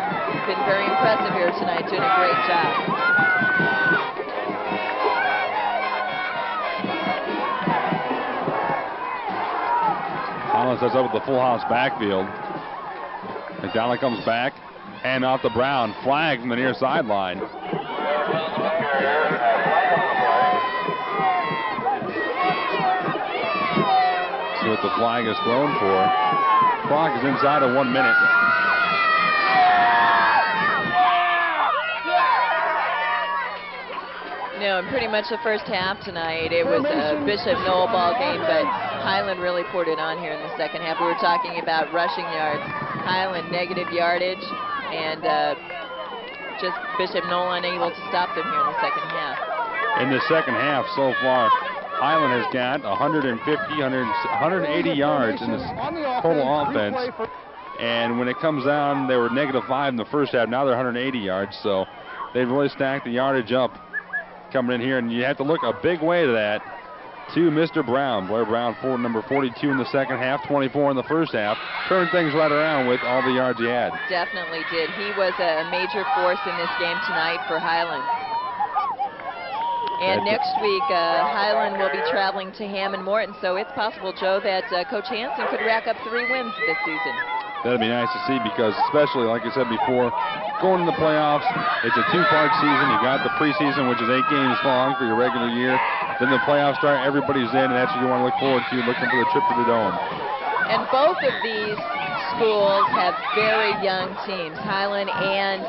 very impressive here tonight, doing a great job. Highland sets up with the full house backfield. McDonald comes back, hand off to Brown. Flag from the near sideline. See what the flag is thrown for. Clock is inside of 1 minute. No, and pretty much the first half tonight, it was a Bishop Noll ball game, but Highland really poured it on here in the second half. We were talking about rushing yards. Highland negative yardage, and just Bishop Noll unable to stop them here in the second half. In the second half so far, Highland has got 180 yards in this total offense. And when it comes down, they were -5 in the first half. Now they're 180 yards, so they've really stacked the yardage up coming in here. And you have to look a big way to that to Mr. Brown. Blair Brown, number 42 in the second half, 24 in the first half. Turned things right around with all the yards he had. Definitely did. He was a major force in this game tonight for Highland. And next week, Highland will be traveling to Hammond Morton, so it's possible, Joe, that Coach Hansen could rack up 3 wins this season. That'd be nice to see because, especially like I said before, going to the playoffs, it's a two-part season. You got the preseason, which is 8 games long for your regular year. Then the playoffs start, everybody's in, and that's what you want to look forward to, looking for the trip to the Dome. And both of these schools have very young teams. Highland and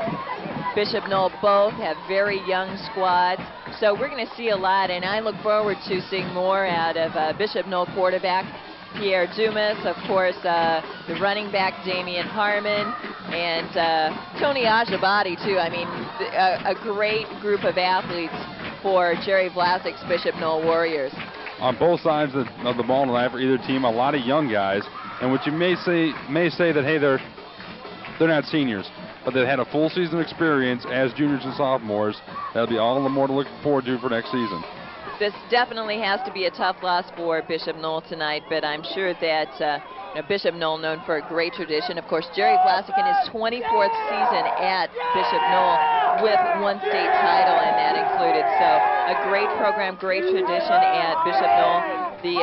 Bishop Noll both have very young squads. So we're going to see a lot, and I look forward to seeing more out of Bishop Noll quarterback Pierre Dumas, of course, the running back Damian Harmon, and Tony Ajabadi, too. I mean, a great group of athletes for Jerry Vlasic's Bishop Noll Warriors. On both sides of the ball tonight for either team, a lot of young guys, and what you may say that, hey, they're not seniors, but they've had a full season experience as juniors and sophomores. That'll be all the more to look forward to for next season. This definitely has to be a tough loss for Bishop Noll tonight, but I'm sure that Bishop Noll, known for a great tradition. Of course, Jerry Vlasic in his 24th season at Bishop Noll with one state title, and that included. So a great program, great tradition at Bishop Noll. The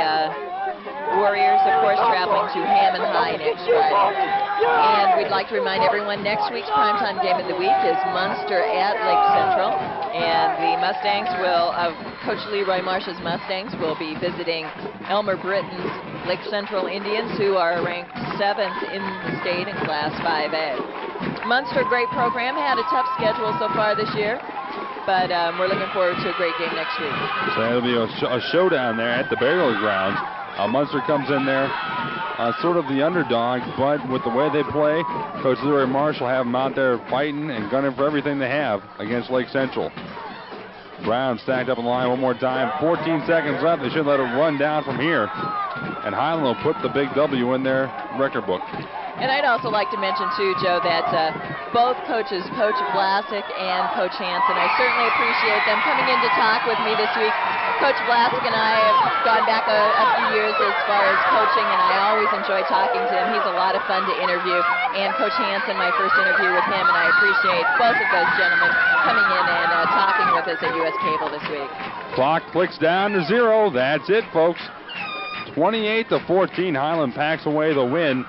Warriors, of course, traveling to Hammond High next Friday. And we'd like to remind everyone, next week's primetime game of the week is Munster at Lake Central. And the Mustangs will, Coach Leroy Marsh's Mustangs will be visiting Elmer Britton's Lake Central Indians, who are ranked 7th in the state in Class 5A. Munster, great program, had a tough schedule so far this year, but we're looking forward to a great game next week. So it'll be a showdown there at the burial grounds. Munster comes in there sort of the underdog, but with the way they play, Coach Leroy Marsh will have them out there fighting and gunning for everything they have against Lake Central. Brown stacked up in the line one more time. 14 seconds left. They should let it run down from here. And Highland will put the big W in their record book. And I'd also like to mention, too, Joe, that both coaches, Coach Vlasic and Coach Hansen, I certainly appreciate them coming in to talk with me this week. Coach Vlasic and I have gone back a few years as far as coaching, and I always enjoy talking to him. He's a lot of fun to interview. And Coach Hansen, my first interview with him, and I appreciate both of those gentlemen coming in and talking with us at U.S. Cable this week. Clock clicks down to 0. That's it, folks. 28-14, Highland packs away the win